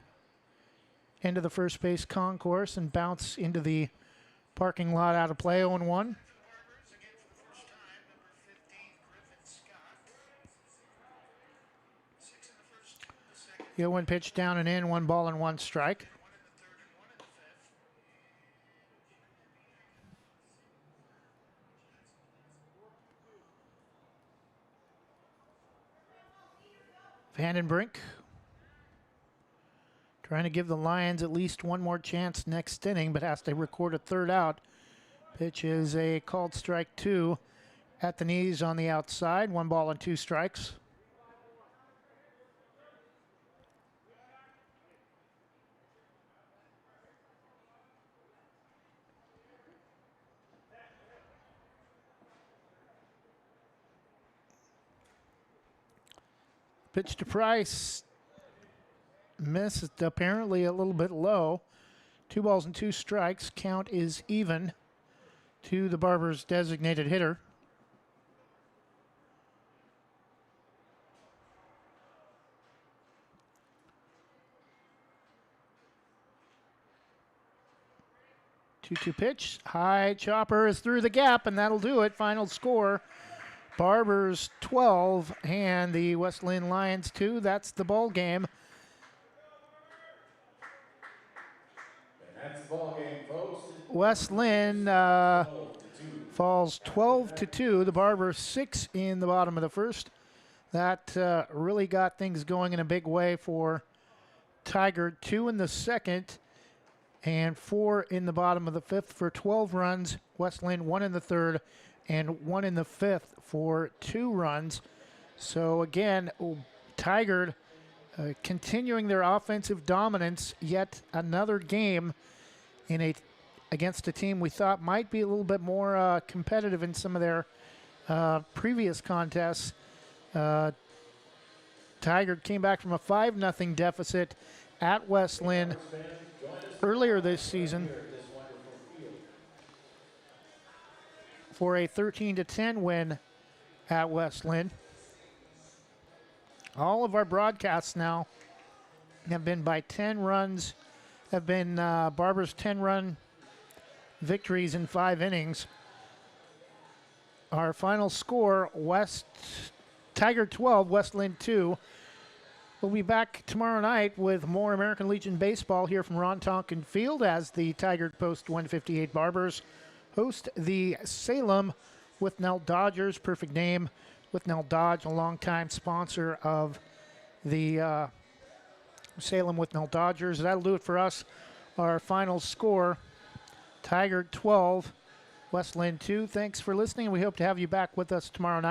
end of the first base concourse and bounce into the parking lot out of play. 0-1. The 0-1 pitch down and in, 1 ball and 1 strike. Vandenbrink trying to give the Lions at least 1 more chance next inning, but has to record a 3rd out. Pitch is a called strike 2 at the knees on the outside. 1 ball and 2 strikes. Pitch to Price. Missed, apparently a little bit low. 2 balls and 2 strikes. Count is even to the Barbers' designated hitter. Two pitch. High chopper is through the gap, and that'll do it. Final score. Barbers 12 and the West Linn Lions 2. That's the ball game. And that's the ball game, folks. West Linn falls 12-2. The Barbers 6 in the bottom of the first. That really got things going in a big way for Tigard. 2 in the second. and 4 in the bottom of the 5th for 12 runs. West Linn 1 in the 3rd and 1 in the 5th for 2 runs. So again, Tigard continuing their offensive dominance, yet another game against a team we thought might be a little bit more competitive in some of their previous contests. Tigard came back from a 5-0 deficit at West Linn earlier this season for a 13-10 win at West Linn. All of our broadcasts now have been by 10 runs, have been Barbers' 10-run victories in 5 innings. Our final score, Tigard 12, West Linn 2. We'll be back tomorrow night with more American Legion baseball here from Ron Tonkin Field as the Tigard Post 158 Barbers host the Salem Withnell Dodgers. Perfect name, Withnell Dodge, a longtime sponsor of the Salem Withnell Dodgers. That'll do it for us. Our final score, Tigard 12, West Linn 2. Thanks for listening. We hope to have you back with us tomorrow night.